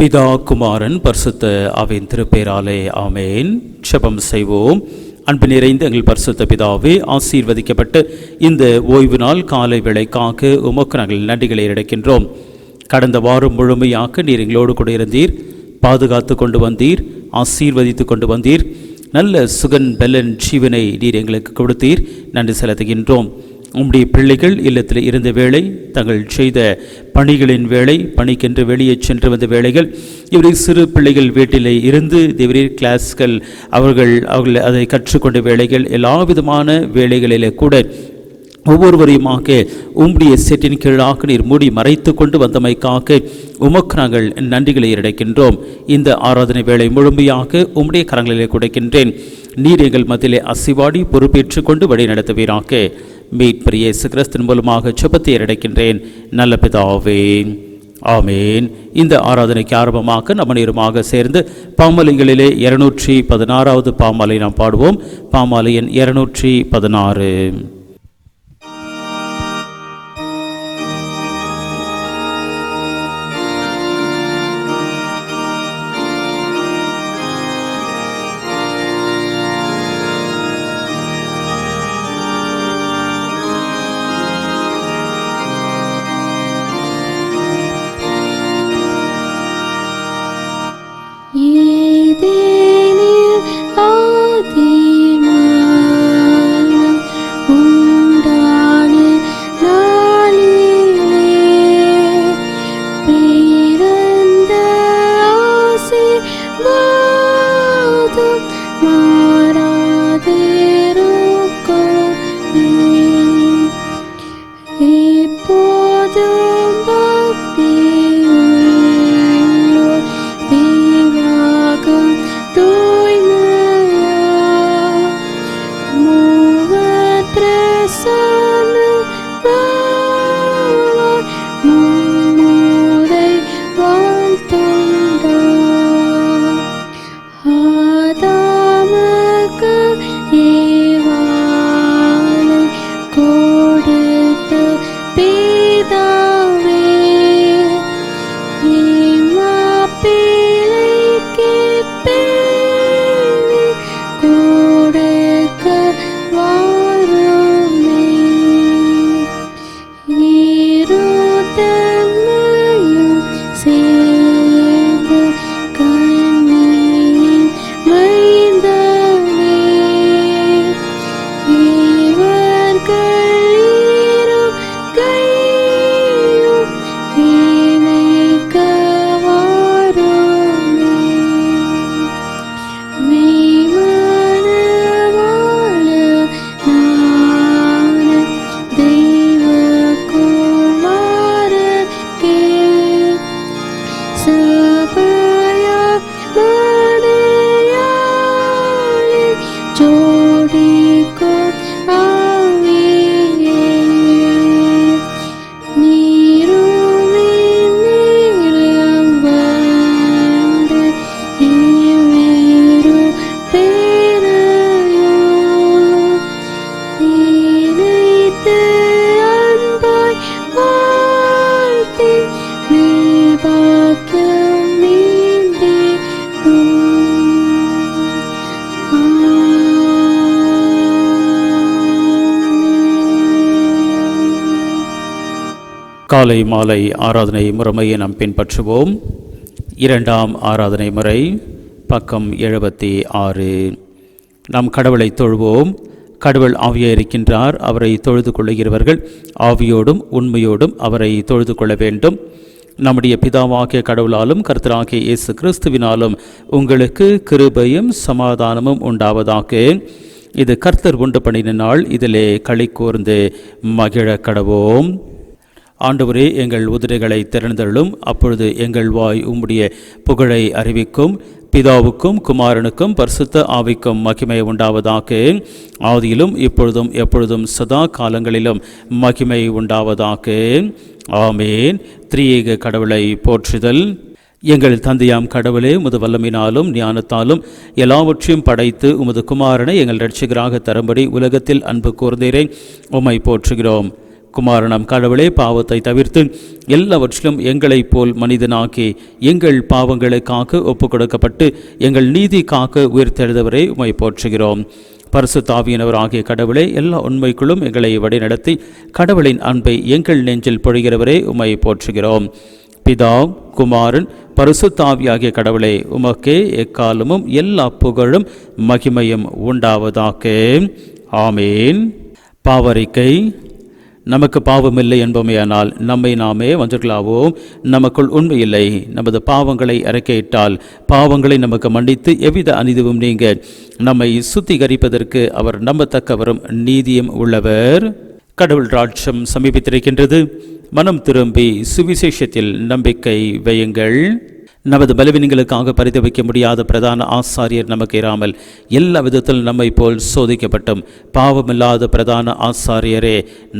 பிதா குமாரன் பரிசுத்த ஆவியின் திருப்பெயராலே ஆமேன். ஜெபம் செய்வோம். அன்பு நிறைந்த எங்கள் பரிசுத்த பிதாவே, ஆசீர்வதிக்கப்பட்டு இந்த ஓய்வு நாள் காலை வேளைக்காக உமக்கு நாங்கள் நன்றிகளை எடுக்கின்றோம். கடந்த வாரம் முழுமையாக நீர் எங்களோடு கூட இருந்தீர், பாதுகாத்து கொண்டு வந்தீர், ஆசீர்வதித்து கொண்டு வந்தீர். நல்ல சுகன் பெலன் ஜீவனை நீர் எங்களுக்கு கொடுத்தீர். நன்றி செலுத்துகின்றோம். உம்முடைய பிள்ளைகள் இல்லத்தில் இருந்த வேளை, தங்கள் செய்த பணிகளின் வேளை, பணிக்கென்று வெளியே சென்று வந்த வேளைகள், இவரை சிறு பிள்ளைகள் வீட்டிலே இருந்து தேவரீர் கிளாஸ்கள் அவர்கள் அதை கற்றுக்கொண்ட வேளைகள், எல்லா விதமான வேளைகளிலே கூட ஒவ்வொருவரையுமாக உம்முடைய சேற்றின் கீழாக நீர் மூடி மறைத்து கொண்டு வந்தமைக்காக உமக்கு நாங்கள் நன்றிகளை இறைக்கின்றோம். இந்த ஆராதனை வேளை முழுமையாக உம்முடைய கரங்களிலே கொடுக்கின்றேன். நீர் எங்கள் மத்தியிலே அசிவாடி பொறுப்பேற்று கொண்டு வழி நடத்துவீராக. மீட்பர் இயேசு கிறிஸ்துவின் மூலமாக ஜெபத்தை இறைக்கின்றேன் நல்ல பிதாவே, ஆமேன். இந்த ஆராதனைக்கு ஆரம்பமாக நம்ம நேரமாக சேர்ந்து பாமாலைகளிலே 216வது பாமாலை நாம் பாடுவோம். பாமாலை எண் 216. காலை மாலை ஆராதனை முறைமையை நாம் பின்பற்றுவோம். 2ஆம் ஆராதனை முறை, பக்கம் 76. நாம் கடவுளை தொழுவோம். கடவுள் ஆவியாக இருக்கின்றார். அவரை தொழுது கொள்ளுகிறவர்கள் ஆவியோடும் உண்மையோடும் அவரை தொழுது கொள்ள வேண்டும். நம்முடைய பிதாவாகிய கடவுளாலும் கர்த்தராகிய இயேசு கிறிஸ்துவினாலும் உங்களுக்கு கிருபையும் சமாதானமும் உண்டாவதாக. இது கர்த்தர் உண்டு பண்ணின நாள், இதிலே களி கூர்ந்து மகிழ கடவோம். ஆண்டவரே, எங்கள் உதிரைகளை திறந்தருளும். அப்பொழுது எங்கள் வாய் உம்முடைய புகழை அறிவிக்கும். பிதாவுக்கும் குமாரனுக்கும் பரிசுத்த ஆவிக்கும் மகிமை உண்டாவதாக. ஆதியிலும் இப்பொழுதும் எப்பொழுதும் சதா காலங்களிலும் மகிமை உண்டாவதாக. ஆமேன். திரியேக கடவுளை போற்றுதல். எங்கள் தந்தையாம் கடவுளே, உமது வல்லமையினாலும் ஞானத்தாலும் எல்லாவற்றையும் படைத்து உமது குமாரனை எங்கள் இரட்சகராக தரும்படி உலகத்தில் அன்பு கூர்ந்தீரே, உம்மை போற்றுகிறோம். குமாரனம் கடவுளே, பாவத்தை தவிர்த்து எல்லாவற்றிலும் எங்களைப் போல் மனிதனாக்கி எங்கள் பாவங்களுக்காக ஒப்புக் கொடுக்கப்பட்டு எங்கள் நீதிக்காக உயிர்த்தெழுந்தவரை உம்மை போற்றுகிறோம். பரிசுத்த ஆவியானவர் ஆகிய கடவுளே, எல்லா உண்மைக்குள்ளும் எங்களை வழிநடத்தி கடவுளின் அன்பை எங்கள் நெஞ்சில் பொழிகிறவரே உம்மை போற்றுகிறோம். பிதா, குமாரன், பரிசுத்த ஆவியாகிய கடவுளே, உமக்கே எக்காலமும் எல்லா புகழும் மகிமையும் உண்டாவதாக. ஆமேன். பாவரிக்கை. நமக்கு பாவமில்லை என்பமையானால் நம்மை நாமே வஞ்சர்களாவோம், நமக்குள் உண்மையில்லை. நமது பாவங்களை அறிக்கையிட்டால் பாவங்களை நமக்கு மன்னித்து எவ்வித அநீதியும் நீங்க நம்மை சுத்திகரிப்பதற்கு அவர் நம்பத்தக்கவரும் நீதியும் உள்ளவர். கடவுள் ராஜ்யம் சமீபித்திருக்கின்றது. மனம் திரும்பி சுவிசேஷத்தில் நம்பிக்கை வையுங்கள். நமது பலவீனங்களுக்காக பரிதவிக்க முடியாத பிரதான ஆசாரியர் நமக்கு இராமல் எல்லா விதத்தில் நம்மை போல் சோதிக்கப்பட்டும் பாவமில்லாத பிரதான ஆசாரியரே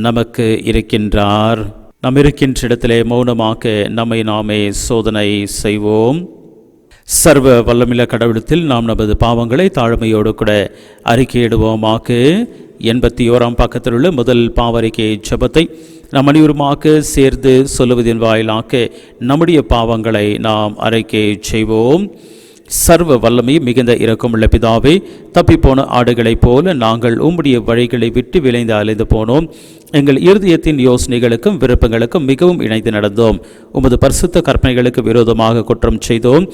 நமக்கு இருக்கின்றார். நாம் இருக்கின்ற இடத்திலே மௌனமாக நம்மை நாமே சோதனை செய்வோம். சர்வ வல்லமில்ல கடவுளத்தில் நாம் நமது பாவங்களை தாழ்மையோடு கூட அறிக்கையிடுவோமாக. 81ஆம் பக்கத்தில் உள்ள முதல் பாவறிக்கை ஜெபத்தை நாம் அனைவருமாக சேர்ந்து சொல்லுவதின் வாயிலாக நம்முடைய பாவங்களை நாம் அறிக்கை செய்வோம். சர்வ வல்லமை மிகுந்த இரக்கமுள்ள பிதாவே, தப்பிப்போன ஆடுகளைப் போல நாங்கள் உம்முடைய வழிகளை விட்டு விளைந்து அலைந்து போனோம். எங்கள் இருதயத்தின் யோசனைகளுக்கும் விருப்பங்களுக்கும் மிகவும் இணைந்து நடந்தோம். உமது பரிசுத்த கற்பனைகளுக்கு விரோதமாக குற்றம் செய்தோம்.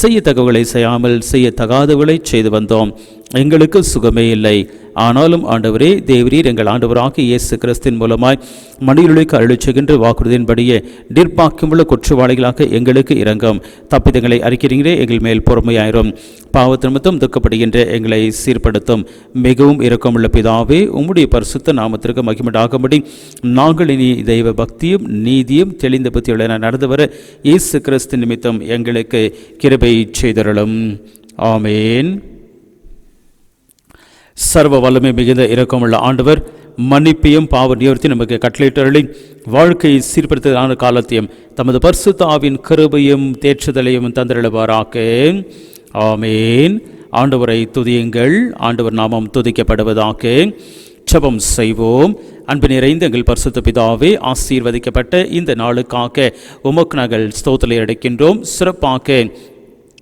செய்யத்தக்கவர்களை செய்யாமல் செய்யத்தகாதவர்களை செய்து வந்தோம். எங்களுக்கு சுகமே இல்லை. ஆனாலும் ஆண்டவரே, தேவரீர் எங்கள் ஆண்டவராக இயேசு கிறிஸ்தின் மூலமாய் மனிதர்களுக்கு அருளிச் செய்கின்ற வாக்குறுதியின்படியே நிர்பாக்கியமுள்ள குற்றவாளிகளாக எங்களுக்கு இரங்கும். தப்பிதங்களை அறிக்கிறீங்களே, எங்கள் மேல் பொறுமையாயிரும். பாவத்து நிமித்தம் துக்கப்படுகின்ற எங்களை சீர்படுத்தும். மிகவும் இரக்கமுள்ள பிதாவே, உம்முடைய பரிசுத்த நாமத்திற்கு மகிமையுண்டாகும்படி நாங்கள் இனி தெய்வ பக்தியும் நீதியும் தெளிந்த புத்தியுடன் நடந்து வர இயேசு கிறிஸ்து நிமித்தம் எங்களுக்கு கிருபை செய்தருளும். ஆமேன். சர்வ வல்லமை மிகுந்த இரக்கமுள்ள ஆண்டவர் மன்னிப்பையும் பாவ நிவர்த்தி நமக்கு கட்டளையிட்டருளி வாழ்க்கையை சீர்படுத்தலான காலத்தையும் தமது பரிசுத்த ஆவியின் கிருபையும் தேற்றுதலையும் தந்திரழுவாராக. ஆமேன். ஆண்டவரை துதியுங்கள். ஆண்டவர் நாமம் துதிக்கப்படுவதாக. ஜெபம் செய்வோம். அன்பு நிறைந்த எங்கள் பரிசுத்த பிதாவே, ஆசீர்வதிக்கப்பட்ட இந்த நாளுக்காக உமக்கு நாங்கள் ஸ்தோத்திரம் அடைக்கின்றோம். சிறப்பாக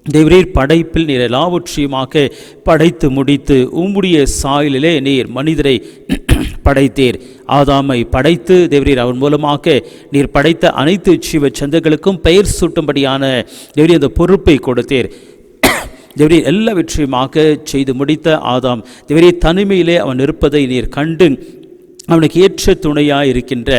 தேவரீர் படைப்பில் நீர் எல்லாவற்றையுமாக படைத்து முடித்து உம்முடைய சாயலிலே நீர் மனிதரை படைத்தீர். ஆதாமை படைத்து தேவரீர் அவன் மூலமாக நீர் படைத்த அனைத்து ஜீவ சந்தங்களுக்கும் பெயர் சூட்டும்படியான தேவரீர் அந்த பொறுப்பை கொடுத்தீர். தேவரீர் எல்லாவற்றையுமாக செய்து முடித்த ஆதாம் தேவரீர் தனிமையிலே அவன் இருப்பதை நீர் கண்டு அவனுக்கு ஏற்ற துணையாக இருக்கின்ற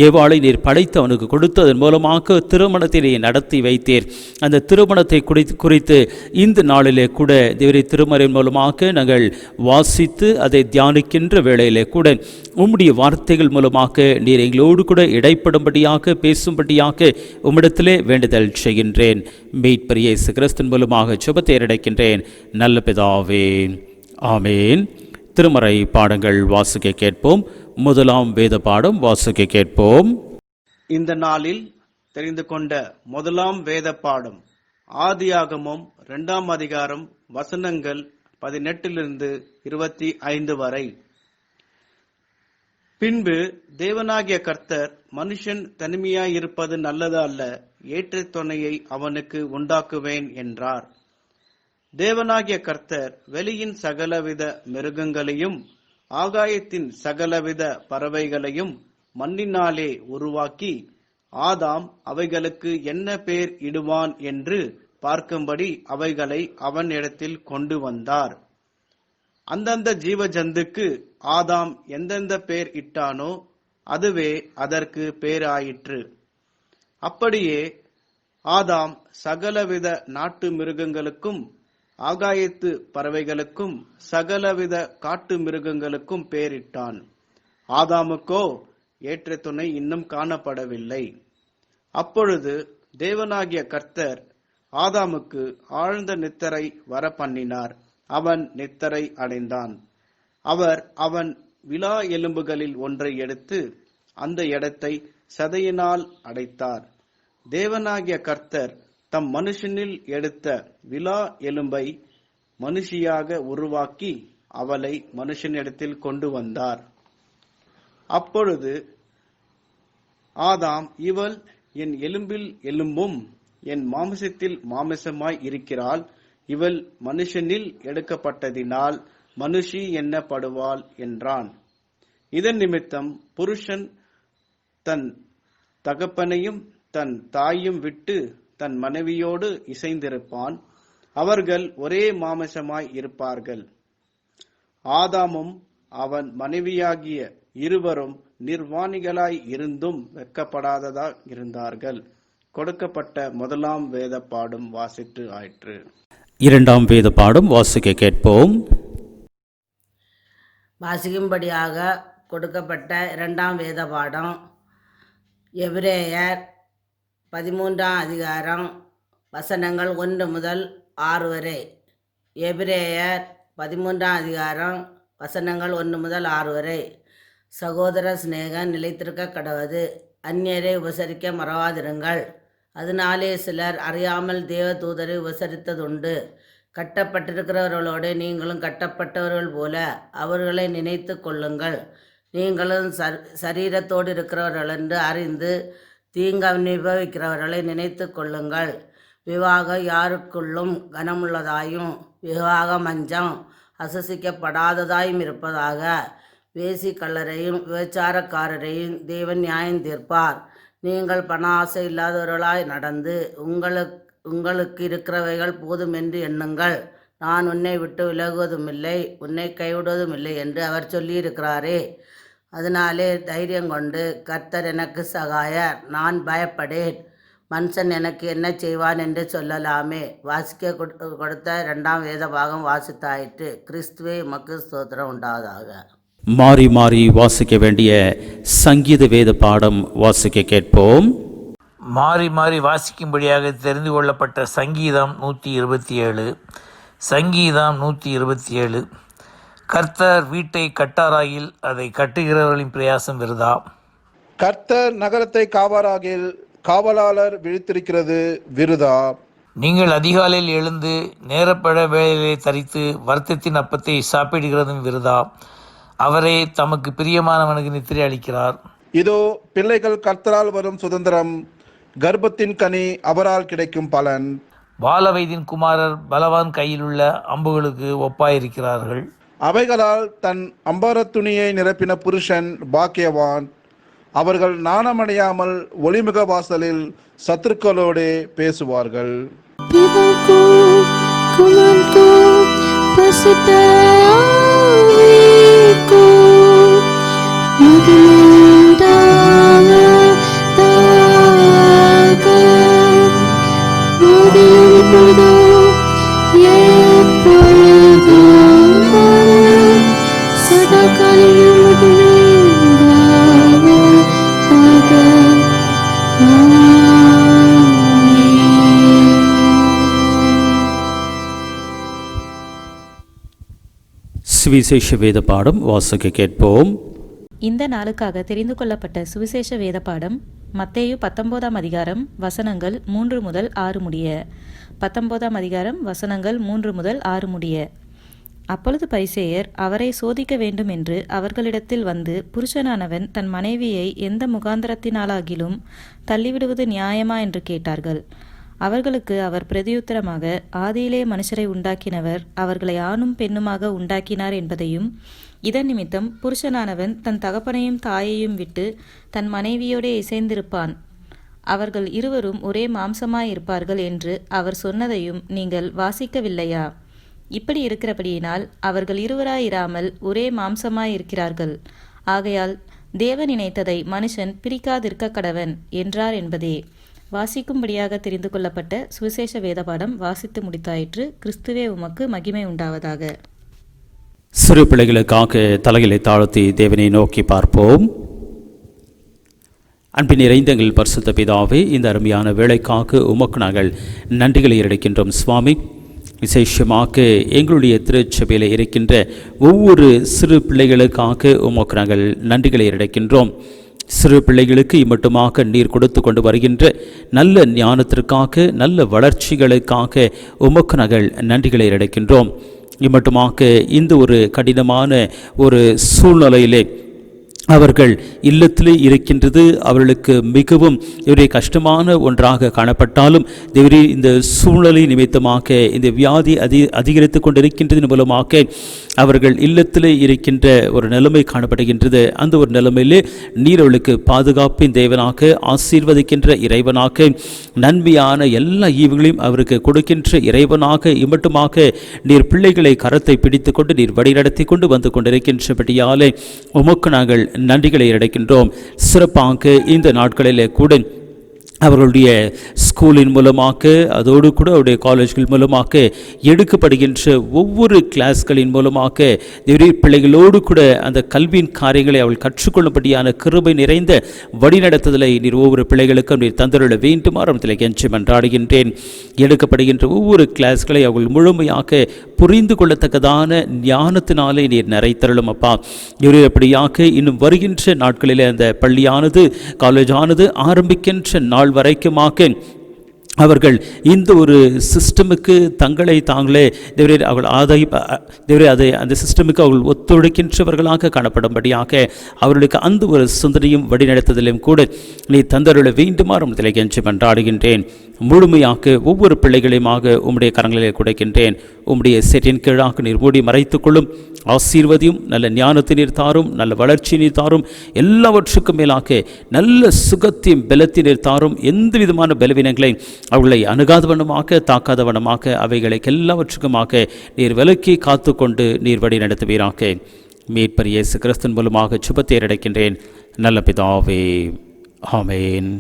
ஏவாளை நீர் படைத்து அவனுக்கு கொடுத்து அதன் மூலமாக திருமணத்தை நீர் நடத்தி வைத்தீர். அந்த திருமணத்தை குறித்து இந்த நாளிலே கூட தேவரீ திருமறையின் மூலமாக நாங்கள் வாசித்து அதை தியானிக்கின்ற வேளையிலே கூட உம்முடைய வார்த்தைகள் மூலமாக நீர் எங்களோடு கூட இடைப்படும்படியாக பேசும்படியாக உம்மிடத்திலே வேண்டுதல் செய்கின்றேன். மீட்பர் இயேசு கிறிஸ்துவின் மூலமாக ஜெபத்தை ஏறெடுக்கின்றேன் நல்ல பிதாவே. ஆமேன். திருமறை பாடங்கள் வாசிக்க கேட்போம். முதலாம் வேத பாடம் வாசிக்க கேட்போம். இந்த நாளில் தெரிந்து கொண்ட முதலாம் வேத பாடம் ஆதியாகமம் 2ஆம் அதிகாரம் வசனங்கள் 18 25 வரை. பின்பு தேவனாகிய கர்த்தர், மனுஷன் தனிமையாயிருப்பது நல்லது அல்ல, ஏற்ற துணையை அவனுக்கு உண்டாக்குவேன் என்றார். தேவனாகிய கர்த்தர் வெளியின் சகலவித மிருகங்களையும் ஆகாயத்தின் சகலவித பறவைகளையும் மண்ணினாலே உருவாக்கி ஆதாம் அவைகளுக்கு என்ன பேர் இடுவான் என்று பார்க்கும்படி அவைகளை அவன் இடத்தில் கொண்டு வந்தார். அந்தந்த ஜீவ ஜந்துக்கு ஆதாம் எந்தெந்த பேர் இட்டானோ அதுவே அதற்கு பேராயிற்று. அப்படியே ஆதாம் சகலவித நாட்டு மிருகங்களுக்கும் ஆகாயத்து பறவைகளுக்கும் சகலவித காட்டு மிருகங்களுக்கும் பேரிட்டான். ஆதாமுக்கோ ஏற்ற துணை இன்னும் காணப்படவில்லை. அப்பொழுது தேவனாகிய கர்த்தர் ஆதாமுக்கு ஆழ்ந்த நித்திரை வர பண்ணினார். அவன் நித்திரை அடைந்தான். அவர் அவன் விலா எலும்புகளில் ஒன்றை எடுத்து அந்த இடத்தை சதையினால் அடைத்தார். தேவனாகிய கர்த்தர் தம் மனுஷனில் எடுத்த விலா எலும்பை மனுஷியாக உருவாக்கி அவளை மனுஷனிடத்தில் கொண்டு வந்தார். அப்பொழுது ஆதாம், இவள் என் எலும்பில் எலும்பும் என் மாமிசத்தில் மாமிசமாய் இருக்கிறாள். இவள் மனுஷனில் எடுக்கப்பட்டதினால் மனுஷி எண்ணப்படுவாள் என்றான். இதன் நிமித்தம் புருஷன் தன் தகப்பனையும் தன் தாயையும் விட்டு தன் மனைவியோடு இசைந்திருப்பான். அவர்கள் ஒரே மாமிசமாய் இருப்பார்கள். ஆதாமும் அவன் மனைவியாகிய இருவரும் நிர்வாணிகளாய் இருந்தும் வெட்கப்படாததாக இருந்தார்கள். கொடுக்கப்பட்ட முதலாம் வேத பாடும் வாசித்து ஆயிற்று. இரண்டாம் வேத பாடம் வாசிக்க கேட்போம். வாசிக்கும்படியாக கொடுக்கப்பட்ட இரண்டாம் வேத பாடம் எபிரேயர் 13ஆம் அதிகாரம் வசனங்கள் 1 முதல் 6 வரை. எபிரேயர் 13ஆம் அதிகாரம் வசனங்கள் 1 முதல் 6 வரை. சகோதர சிநேகம் நிலைத்திருக்க கடவது, அந்நியரை உபசரிக்க மறவாதிருங்கள். அதனாலே சிலர் அறியாமல் தேவ தூதரை உபசரித்ததுண்டு. கட்டப்பட்டிருக்கிறவர்களோடு நீங்களும் கட்டப்பட்டவர்கள் போல அவர்களை நினைத்து கொள்ளுங்கள். நீங்களும் சரீரத்தோடு இருக்கிறவர்கள் என்று அறிந்து தீங்கு அனுபவிக்கிறவர்களை நினைத்து கொள்ளுங்கள். விவாகம் யாருக்குள்ளும் கனமுள்ளதாயும் விவாக மஞ்சம் அசசிக்கப்படாததாயும் இருப்பதாக. வேசி கள்ளரையும் விபச்சாரக்காரரையும் தேவன் நியாயம் தீர்ப்பார். நீங்கள் பண ஆசை இல்லாதவர்களாய் நடந்து உங்களுக்கு இருக்கிறவைகள் போதும் என்று எண்ணுங்கள். நான் உன்னை விட்டு விலகுவதுமில்லை, உன்னை கைவிடுவதும் இல்லை என்று அவர் சொல்லியிருக்கிறாரே. அதனாலே தைரியம் கொண்டு, கர்த்தர் எனக்கு சகாயர், நான் பயப்படேன், மனுஷன் எனக்கு என்ன செய்வான் என்று சொல்லலாமே. வாசிக்க கொடுத்த இரண்டாம் வேத பாகம் வாசித்தாயிற்று. கிறிஸ்துவே உமக்கு ஸ்தோத்திரம் உண்டாவதாக. மாறி மாறி வாசிக்க வேண்டிய சங்கீத வேத பாடம் வாசிக்க கேட்போம். மாறி மாறி வாசிக்கும்படியாக தெரிந்து கொள்ளப்பட்ட சங்கீதம் 127. சங்கீதம் 127. கர்த்தர் வீட்டை கட்டாராயில் அதை கட்டுகிறவர்களின் பிரயாசம் விருதா. கர்த்தர் நகரத்தை காவாராகில் காவலாளர் விழித்திருக்கிறது விருதா. நீங்கள் அதிகாலையில் எழுந்து நேரப்பட வேலையை தரித்து வருத்தத்தின் அப்பத்தை சாப்பிடுகிறதும் விருதா. அவரே தமக்கு பிரியமானவனுக்கு நித்திரை அளிக்கிறார். இதோ பிள்ளைகள் கர்த்தரால் வரும் சுதந்திரம், கர்ப்பத்தின் கனி அவரால் கிடைக்கும் பலன். பாலவயதின் குமாரர் பலவான் கையில் உள்ள அம்புகளுக்கு ஒப்பாயிருக்கிறார்கள். அவைகளால் தன் அம்பாரத் துணியை நிரப்பின புருஷன் பாக்கியவான். அவர்கள் நாணமடையாமல் ஒளிமுக வாசலில் சத்துருக்களோடே பேசுவார்கள். சுவிசேஷ வேத பாடம் வாசிக்க கேட்போம். இந்த நாளுக்காக தெரிந்து கொள்ளப்பட்ட சுவிசேஷ வேத பாடம் மத்தேயு 19ஆம் அதிகாரம் வசனங்கள் 3 முதல் 6 முடிய. 19ஆம் அதிகாரம் வசனங்கள் 3 முதல் 6 முடிய. அப்பொழுது பரிசேயர் அவரை சோதிக்க வேண்டும் என்று அவர்களிடத்தில் வந்து, புருஷனானவன் தன் மனைவியை எந்த முகாந்தரத்தினாலாகிலும் தள்ளிவிடுவது நியாயமா என்று கேட்டார்கள். அவர்களுக்கு அவர் பிரதியுத்தரமாக, ஆதியிலே மனுஷரை உண்டாக்கினவர் அவர்களை ஆணும் பெண்ணுமாக உண்டாக்கினார் என்பதையும், இதன் நிமித்தம் புருஷனானவன் தன் தகப்பனையும் தாயையும் விட்டு தன் மனைவியோடே இசைந்திருப்பான், அவர்கள் இருவரும் ஒரே மாம்சமாயிருப்பார்கள் என்று அவர் சொன்னதையும் நீங்கள் வாசிக்கவில்லையா? இப்படி இருக்கிறபடியினால் அவர்கள் இருவராயிராமல் ஒரே மாம்சமாயிருக்கிறார்கள். ஆகையால் தேவன் இணைத்ததை மனுஷன் பிரிக்காதிருக்க கடவன் என்றார் என்பதே. வாசிக்கும்படியாக தெரிந்து கொள்ளப்பட்ட சுவிசேஷ வேதபாடம் வாசித்து முடித்தாயிற்று. கிறிஸ்துவே உமக்கு மகிமை உண்டாவதாக. சிறு பிள்ளைகளுக்காக தலைகளை தாழ்த்தி தேவனை நோக்கி பார்ப்போம். அன்பின் நிறைந்த எங்கள் பரிசுத்த பிதாவே, இந்த அருமையான வேலைக்காக உமக்கு நாங்கள் நன்றிகளை எடுக்கின்றோம் சுவாமி. விசேஷமாக எங்களுடைய திருச்சபையில் இருக்கின்ற ஒவ்வொரு சிறு பிள்ளைகளுக்காக உமக்கு நாங்கள் நன்றிகளை எடுக்கின்றோம். சிறு பிள்ளைகளுக்கு இம்மட்டுமாக நீர் கொடுத்து கொண்டு வருகின்ற நல்ல ஞானத்திற்காக, நல்ல வளர்ச்சிகளுக்காக உமக்கு நாங்கள் நன்றிகளை எடுக்கின்றோம். இம்மட்டுமாக இந்த ஒரு கடினமான ஒரு சூழ்நிலையிலே அவர்கள் இல்லத்திலே இருக்கின்றது அவர்களுக்கு மிகவும் இவருடைய கஷ்டமான ஒன்றாக காணப்பட்டாலும் தேவரே இந்த சூழ்நிலை நிமித்தமாக இந்த வியாதி அதிகரித்து கொண்டிருக்கின்றதன் மூலமாக அவர்கள் இல்லத்திலே இருக்கின்ற ஒரு நிலைமை காணப்படுகின்றது. அந்த ஒரு நிலைமையிலே நீர் அவர்களுக்கு பாதுகாப்பின் தேவனாக, ஆசீர்வதிக்கின்ற இறைவனாக, நன்மையான எல்லா ஈவுகளையும் அவருக்கு கொடுக்கின்ற இறைவனாக இம்மட்டுமாக நீர் பிள்ளைகளை கரத்தை பிடித்து கொண்டு நீர் வழிநடத்தி கொண்டு வந்து கொண்டிருக்கின்றபடியாலே உமக்கு நாங்கள் நன்றிகளை அடைக்கின்றோம். சிறப்பாக இந்த நாட்களிலே கூட அவர்களுடைய ஸ்கூலின் மூலமாக, அதோடு கூட அவருடைய காலேஜ்கள் மூலமாக எடுக்கப்படுகின்ற ஒவ்வொரு கிளாஸ்களின் மூலமாக பிள்ளைகளோடு கூட அந்த கல்வியின் காரியங்களை அவள் கற்றுக்கொள்ளும்படியான கிருபை நிறைந்த வழிநடத்துதலை நீர் ஒவ்வொரு பிள்ளைகளுக்கும் நீர் தந்தருள வேண்டும் ஆரம்பத்தில் கெஞ்சி மன்றாடுகின்றேன். எடுக்கப்படுகின்ற ஒவ்வொரு கிளாஸ்களை அவள் முழுமையாக புரிந்து கொள்ளத்தக்கதான ஞானத்தினாலே நீர் நிறைத்தருளும் அப்பா. இவரு அப்படியாக இன்னும் வருகின்ற நாட்களில் அந்த பள்ளியானது, காலேஜானது ஆரம்பிக்கின்ற நாள் வரைக்குமாக அவர்கள் இந்த ஒரு சிஸ்டமுக்கு தங்களை தாங்களே அவர்கள் அந்த சிஸ்டமுக்கு அவர்கள் ஒத்துழைக்கின்றவர்களாக காணப்படும்படியாக அவர்களுக்கு அந்த ஒரு சிந்தனையும் வழிநடத்துதலையும் கூட நீ தந்தருள வேண்டுமாறும் கெஞ்சி மன்றாடுகின்றேன். முழுமையாக ஒவ்வொரு பிள்ளைகளையுமாக உம்முடைய கரங்களிலே குடைக்கின்றேன். உம்முடைய செட்டின் கீழாக நீர் மூடி மறைத்துக் கொள்ளும். ஆசீர்வதியும், நல்ல ஞானத்தை நீர் தாரும், நல்ல வளர்ச்சி நீர் தாரும், எல்லாவற்றுக்கும் மேலாக நல்ல சுகத்தையும் பலத்தை நீர் தாரும். எந்த விதமான பலவீனங்களை அவர்களை அணுகாதவனமாக, தாக்காதவனமாக, அவைகளை எல்லாவற்றுக்குமாக நீர் விலக்கி காத்து கொண்டு நீர் வழி நடத்துவீராக. மீட்பர் இயேசு கிறிஸ்துவின் மூலமாக சுபத்தை அடைக்கின்றேன் நல்ல பிதாவே, ஆமேன்.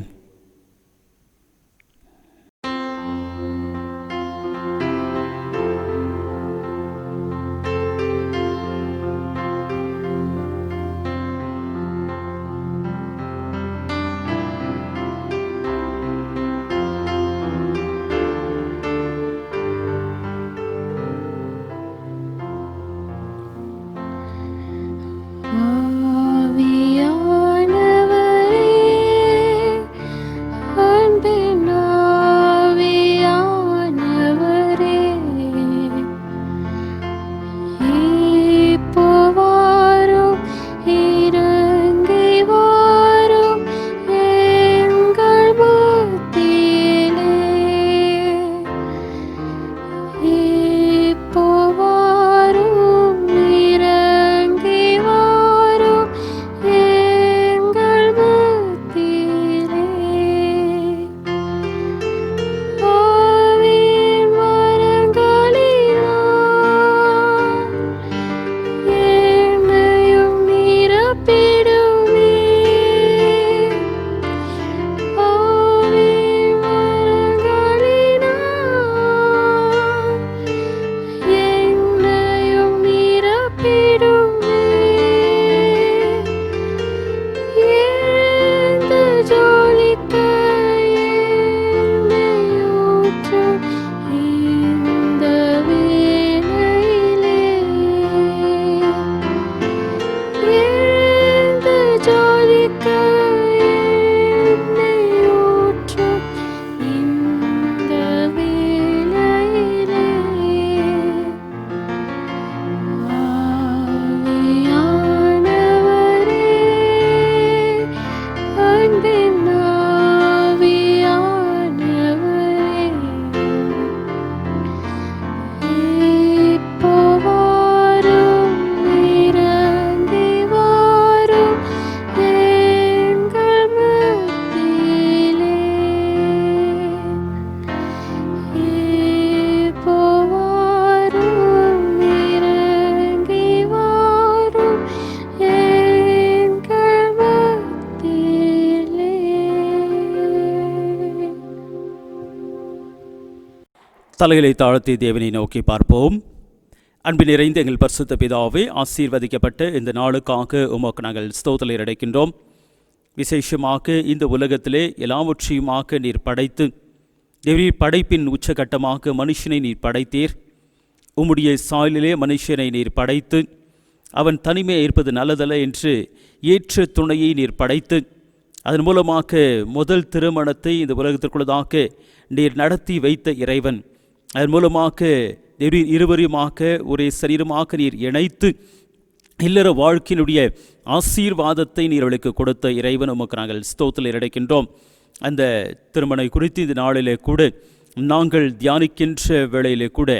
தலைகளை தாழ்த்தி தேவனை நோக்கி பார்ப்போம். அன்பு நிறைந்த எங்கள் பரிசுத்த பிதாவே, ஆசீர்வதிக்கப்பட்ட இந்த நாளுக்காக உமக்கு நாங்கள் ஸ்தோத்திரம் அடைக்கின்றோம். விசேஷமாக இந்த உலகத்திலே எல்லாவற்றையுமாக நீர் படைத்து, தேவரீர் படைப்பின் உச்சகட்டமாக மனுஷனை நீர் படைத்தீர். உம்முடைய சாயலிலே மனுஷனை நீர் படைத்து, அவன் தனிமையாக இருப்பது நல்லதல்ல என்று ஏற்ற துணையை நீர் படைத்து, அதன் மூலமாக முதல் திருமணத்தை இந்த உலகத்திற்குள்ளதாக நீர் நடத்தி வைத்த இறைவன். அதன் மூலமாக இருவரையுமாக ஒரே சரீரமாக நீர் இணைத்து இல்லற வாழ்க்கையினுடைய ஆசீர்வாதத்தை நீர்களுக்கு கொடுத்த இறைவன் உமக்கு நாங்கள் ஸ்தோத்திரம் ஏறெடுக்கின்றோம். அந்த திருமணை குறித்து இந்த நாளிலே கூட நாங்கள் தியானிக்கின்ற வேளையிலே கூட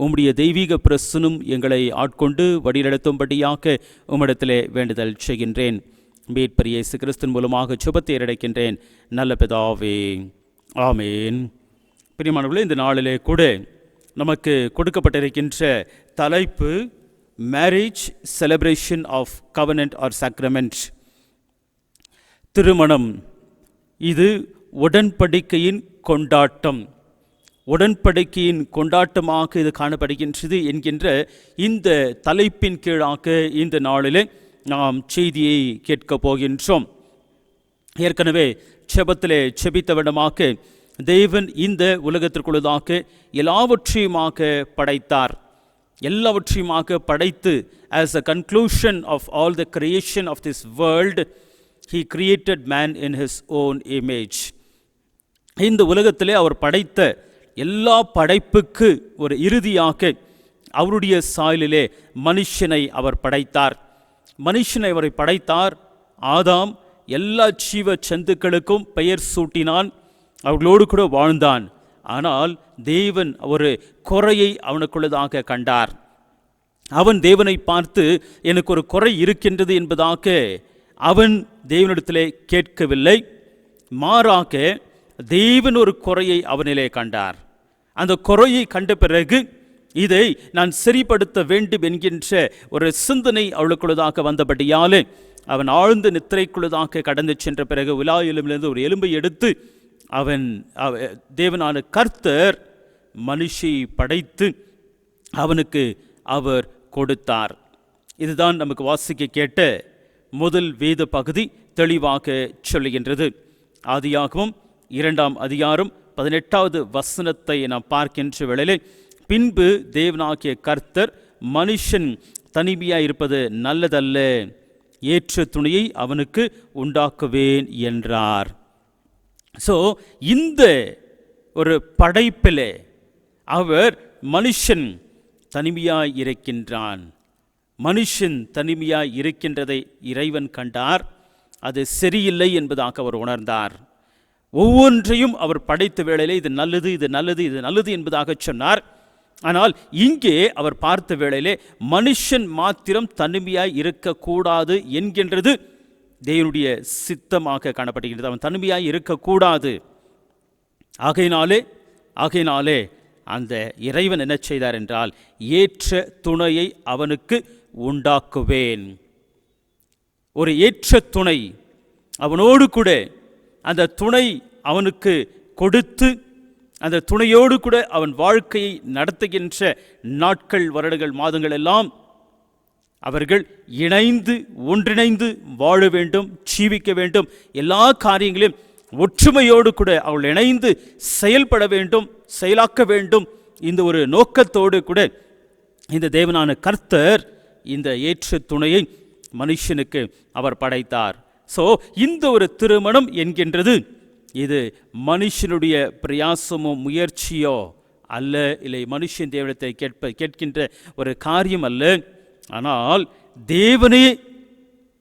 உம்முடைய தெய்வீக பிரசனம் எங்களை ஆட்கொண்டு வழிநடத்தும்படியாக உம்மிடத்திலே வேண்டுதல் செய்கின்றேன். மீட்பர் இயேசு கிறிஸ்துவின் மூலமாக சுபத்தை ஏறெடுக்கின்றேன் நல்ல பிதாவே, ஆமேன். பிரியமானவர்களே, இந்த நாளிலே கூட நமக்கு கொடுக்கப்பட்டிருக்கின்ற தலைப்பு marriage celebration of covenant or sacrament. திருமணம் இது உடன்படிக்கையின் கொண்டாட்டம், உடன்படிக்கையின் கொண்டாட்டமாக இது காணப்படுகின்றது என்கின்ற இந்த தலைப்பின் கீழாக இந்த நாளிலே நாம் செய்தியை கேட்கப் போகின்றோம். ஏற்கனவே செபத்திலே செபித்த விடமாக தேவன் இந்த உலகத்திற்குள்ளதாக எல்லாவற்றையுமாக படைத்தார். எல்லாவற்றையுமாக படைத்து as a conclusion of all the creation of this world, he created man in his own image. இந்த உலகத்திலே அவர் படைத்த எல்லா படைப்புக்கு ஒரு இறுதியாக அவருடைய சாயலிலே மனுஷனை அவர் படைத்தார். மனுஷனை அவரை படைத்தார். ஆதாம் எல்லா ஜீவ ஜந்துக்களுக்கும் பெயர் சூட்டினான், அவர்களோடு கூட வாழ்ந்தான். ஆனால் தேவன் ஒரு குறையை அவனுக்குள்ளதாக கண்டார். அவன் தேவனை பார்த்து எனக்கு ஒரு குறை இருக்கின்றது என்பதாக அவன் தேவனிடத்திலே கேட்கவில்லை. மாறாக தேவன் ஒரு குறையை அவனிலே கண்டார். அந்த குறையை கண்ட பிறகு இதை நான் சரிப்படுத்த வேண்டும் என்கின்ற ஒரு சிந்தனை அவளுக்குள்ளதாக வந்தபடியாலே அவன் ஆழ்ந்த நித்திரைக்குள்ளதாக கடந்து சென்ற பிறகு உலா எலும்பிலிருந்து ஒரு எலும்பை எடுத்து அவன் தேவனான கர்த்தர் மனுஷி படைத்து அவனுக்கு அவர் கொடுத்தார். இதுதான் நமக்கு வாசிக்க கேட்ட முதல் வேத பகுதி தெளிவாக சொல்லுகின்றது. ஆதியாகமம் 2ஆம் அதிகாரம் 18வது வசனத்தை நாம் பார்க்கின்ற வேளையிலே, பின்பு தேவனாகிய கர்த்தர் மனுஷன் தனிமையாய் இருப்பது நல்லதல்ல, ஏற்ற துணையை அவனுக்கு உண்டாக்குவேன் என்றார். ஸோ இந்த ஒரு படைப்பிலே அவர் மனுஷன் தனிமையாய் இருக்கின்றான். மனுஷன் தனிமையாய் இருக்கின்றதை இறைவன் கண்டார். அது சரியில்லை என்பதாக அவர் உணர்ந்தார். ஒவ்வொன்றையும் அவர் படைத்த வேளையிலே இது நல்லது, இது நல்லது, இது நல்லது என்பதாக சொன்னார். ஆனால் இங்கே அவர் பார்த்த வேளையிலே மனுஷன் மாத்திரம் தனிமையாய் இருக்கக்கூடாது என்கின்றது தேவனுடைய சித்தமாக காணப்படுகின்றது. அவன் தனிமையாய் இருக்கக்கூடாது. ஆகையினாலே அந்த இறைவன் என்ன செய்தார் என்றால், ஏற்ற துணையை அவனுக்கு உண்டாக்குவேன். ஒரு ஏற்ற துணை அவனோடு கூட அந்த துணை அவனுக்கு கொடுத்து அந்த துணையோடு கூட அவன் வாழ்க்கையை நடத்துகின்ற நாட்கள், வருடங்கள், மாதங்கள் எல்லாம் அவர்கள் இணைந்து ஒன்றிணைந்து வாழ வேண்டும், ஜீவிக்க வேண்டும். எல்லா காரியங்களையும் ஒற்றுமையோடு கூட அவள் இணைந்து செயல்பட வேண்டும், செயலாக்க வேண்டும். இந்த ஒரு நோக்கத்தோடு கூட இந்த தேவனான கர்த்தர் இந்த ஏற்ற துணையை மனுஷனுக்கு அவர் படைத்தார். ஸோ இந்த ஒரு திருமணம் என்கின்றது இது மனுஷனுடைய பிரயாசமோ முயற்சியோ அல்ல, இல்லை மனுஷன் தேவனத்தை கேட்கின்ற ஒரு காரியம் அல்ல. ஆனால் தேவனே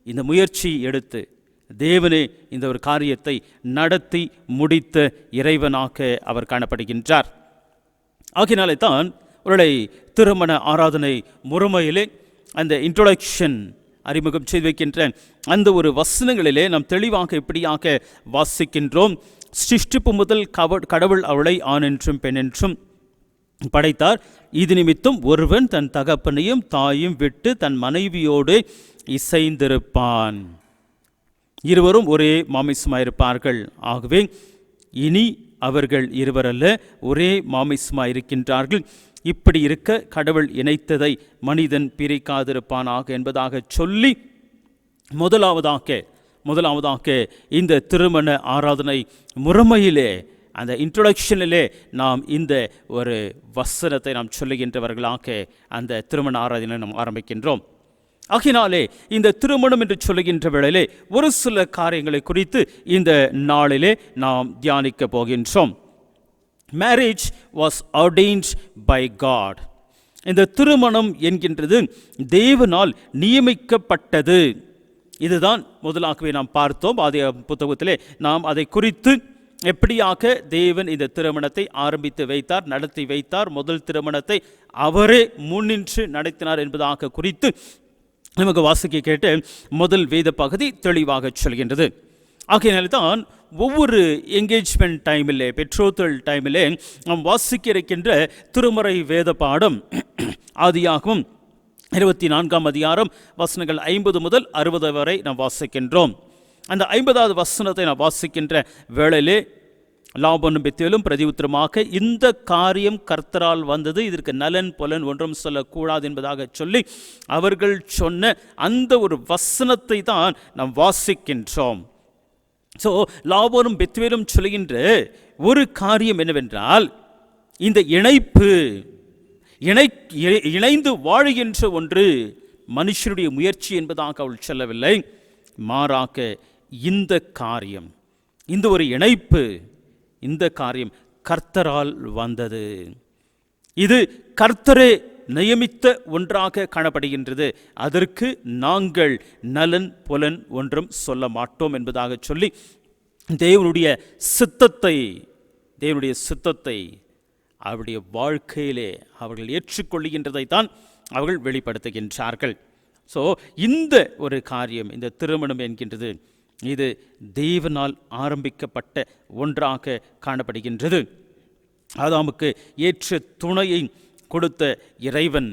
இந்த முயற்சி எடுத்து தேவனே இந்த ஒரு காரியத்தை நடத்தி முடித்த இறைவனாக அவர் காணப்படுகின்றார். ஆகினாலே தான் அவருடைய திருமண ஆராதனை முறைமையிலே அந்த இன்ட்ரோடக்ஷன் அறிமுகம் செய்து வைக்கின்ற அந்த ஒரு வசனங்களிலே நாம் தெளிவாக இப்படியாக வாசிக்கின்றோம். சிருஷ்டிப்பு முதல் கடவுள் அவளை ஆண் என்றும் பெண் என்றும் படைத்தார். இது நிமித்தம் ஒருவன் தன் தகப்பனையும் தாயும் விட்டு தன் மனைவியோடு இசைந்திருப்பான், இருவரும் ஒரே மாமிசமாயிருப்பார்கள். ஆகவே இனி அவர்கள் இருவரல்ல, ஒரே மாமிசமாயிருக்கின்றார்கள். இப்படி இருக்க கடவுள் இணைத்ததை மனிதன் பிரிக்காதிருப்பானாக என்பதாக சொல்லி முதலாவதாக இந்த திருமண ஆராதனை முறைமையிலே அந்த இன்ட்ரோடக்ஷனிலே நாம் இந்த ஒரு வசனத்தை நாம் சொல்லுகின்றவர்களாக அந்த திருமண ஆராதனை நாம் ஆரம்பிக்கின்றோம். ஆகினாலே இந்த திருமணம் என்று சொல்லுகின்ற வேளையிலே ஒரு சில காரியங்களை குறித்து இந்த நாளிலே நாம் தியானிக்க போகின்றோம். Marriage was ordained by God. இந்த திருமணம் என்கின்றது தேவனால் நியமிக்கப்பட்டது. இதுதான் முதலாகவே நாம் பார்த்தோம். ஆதி புத்தகத்திலே நாம் அதை குறித்து எப்படியாக தேவன் இந்த திருமணத்தை ஆரம்பித்து வைத்தார், நடத்தி வைத்தார், முதல் திருமணத்தை அவரே முன்னின்று நடத்தினார் என்பதாக குறித்து நமக்கு வாசிக்க கேட்டு முதல் வேத பகுதி தெளிவாக சொல்கின்றது. ஆகையினால்தான் ஒவ்வொரு என்கேஜ்மெண்ட் டைமிலே, பெட்ரோத்தல் டைமிலே நாம் வாசிக்க இருக்கின்ற திருமறை வேத பாடம் ஆதியாகமம் 24ஆம் அதிகாரம் வசனங்கள் 50 முதல் 60 வரை நாம் வாசிக்கின்றோம். அந்த 50வது வசனத்தை நாம் வாசிக்கின்ற வேளையிலே லாபானும் பெத்தேலும் பிரதியுத்தரமாக, இந்த காரியம் கர்த்தரால் வந்தது, இதற்கு நலன் புலன் ஒன்றும் சொல்லக்கூடாது என்பதாக சொல்லி அவர்கள் சொன்ன அந்த ஒரு வசனத்தை தான் நாம் வாசிக்கின்றோம். ஸோ லாபானும் பெத்துவேலும் சொல்கின்ற ஒரு காரியம் என்னவென்றால், இந்த இணைந்து வாழுகின்ற ஒன்று மனுஷனுடைய முயற்சி என்பதாக அவள் சொல்லவில்லை. மாறாக இந்த காரியம், இந்த ஒரு இணைப்பு, இந்த காரியம் கர்த்தரால் வந்தது. இது கர்த்தரே நியமித்த ஒன்றாக காணப்படுகின்றது. அதற்கு நாங்கள் நலன் புலன் ஒன்றும் சொல்ல மாட்டோம் என்பதாக சொல்லி தேவனுடைய சித்தத்தை அவருடைய வாழ்க்கையிலே அவர்கள் ஏற்றுக்கொள்கின்றதை தான் அவர்கள் வெளிப்படுத்துகின்றார்கள். ஸோ இந்த ஒரு காரியம், இந்த திருமணம் என்கின்றது, இது தேவனால் ஆரம்பிக்கப்பட்ட ஒன்றாக காணப்படுகின்றது. ஆதாமுக்கு ஏற்ற துணையை கொடுத்த இறைவன்.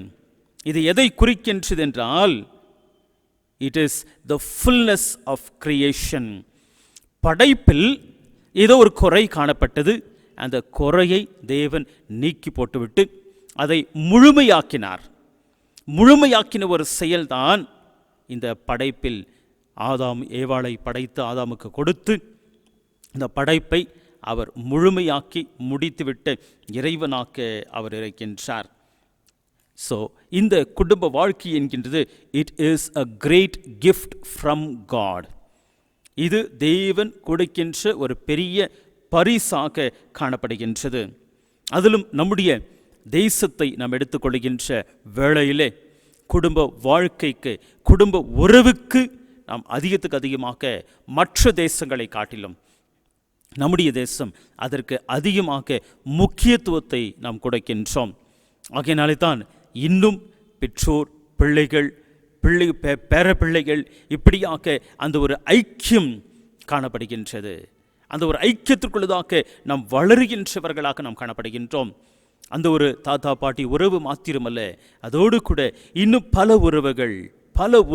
இது எதை குறிக்கின்றது என்றால், it is the fullness of creation. படைப்பில் ஏதோ ஒரு குறை காணப்பட்டது. அந்த குறையை தேவன் நீக்கி போட்டுவிட்டு அதை முழுமையாக்கினார். முழுமையாக்கின ஒரு செயல்தான் இந்த படைப்பில் ஆதாம் ஏவாளை படைத்து ஆதாமுக்கு கொடுத்து இந்த படைப்பை அவர் முழுமையாக்கி முடித்துவிட்டு இறைவனாக்க அவர் இருக்கின்றார். ஸோ இந்த குடும்ப வாழ்க்கை என்கின்றது, it is a great gift from God. இது தேவன் கொடுக்கின்ற ஒரு பெரிய பரிசாக காணப்படுகின்றது. அதிலும் நம்முடைய தேசத்தை நாம் எடுத்துக்கொள்கின்ற வேளையிலே குடும்ப வாழ்க்கைக்கு, குடும்ப உறவுக்கு நாம் அதிகத்துக்கு அதிகமாக மற்ற தேசங்களை காட்டிலும் நம்முடைய தேசம் அதற்கு அதிகமாக முக்கியத்துவத்தை நாம் கொடுக்கின்றோம். ஆகையினாலே தான் இன்னும் பெற்றோர், பிள்ளைகள், பேர பிள்ளைகள் இப்படியாக அந்த ஒரு ஐக்கியம் காணப்படுகின்றது. அந்த ஒரு ஐக்கியத்திற்குள்ளதாக நாம் வளருகின்றவர்களாக நாம் காணப்படுகின்றோம். அந்த ஒரு தாத்தா பாட்டி உறவு மாத்திரமல்ல, அதோடு கூட இன்னும் பல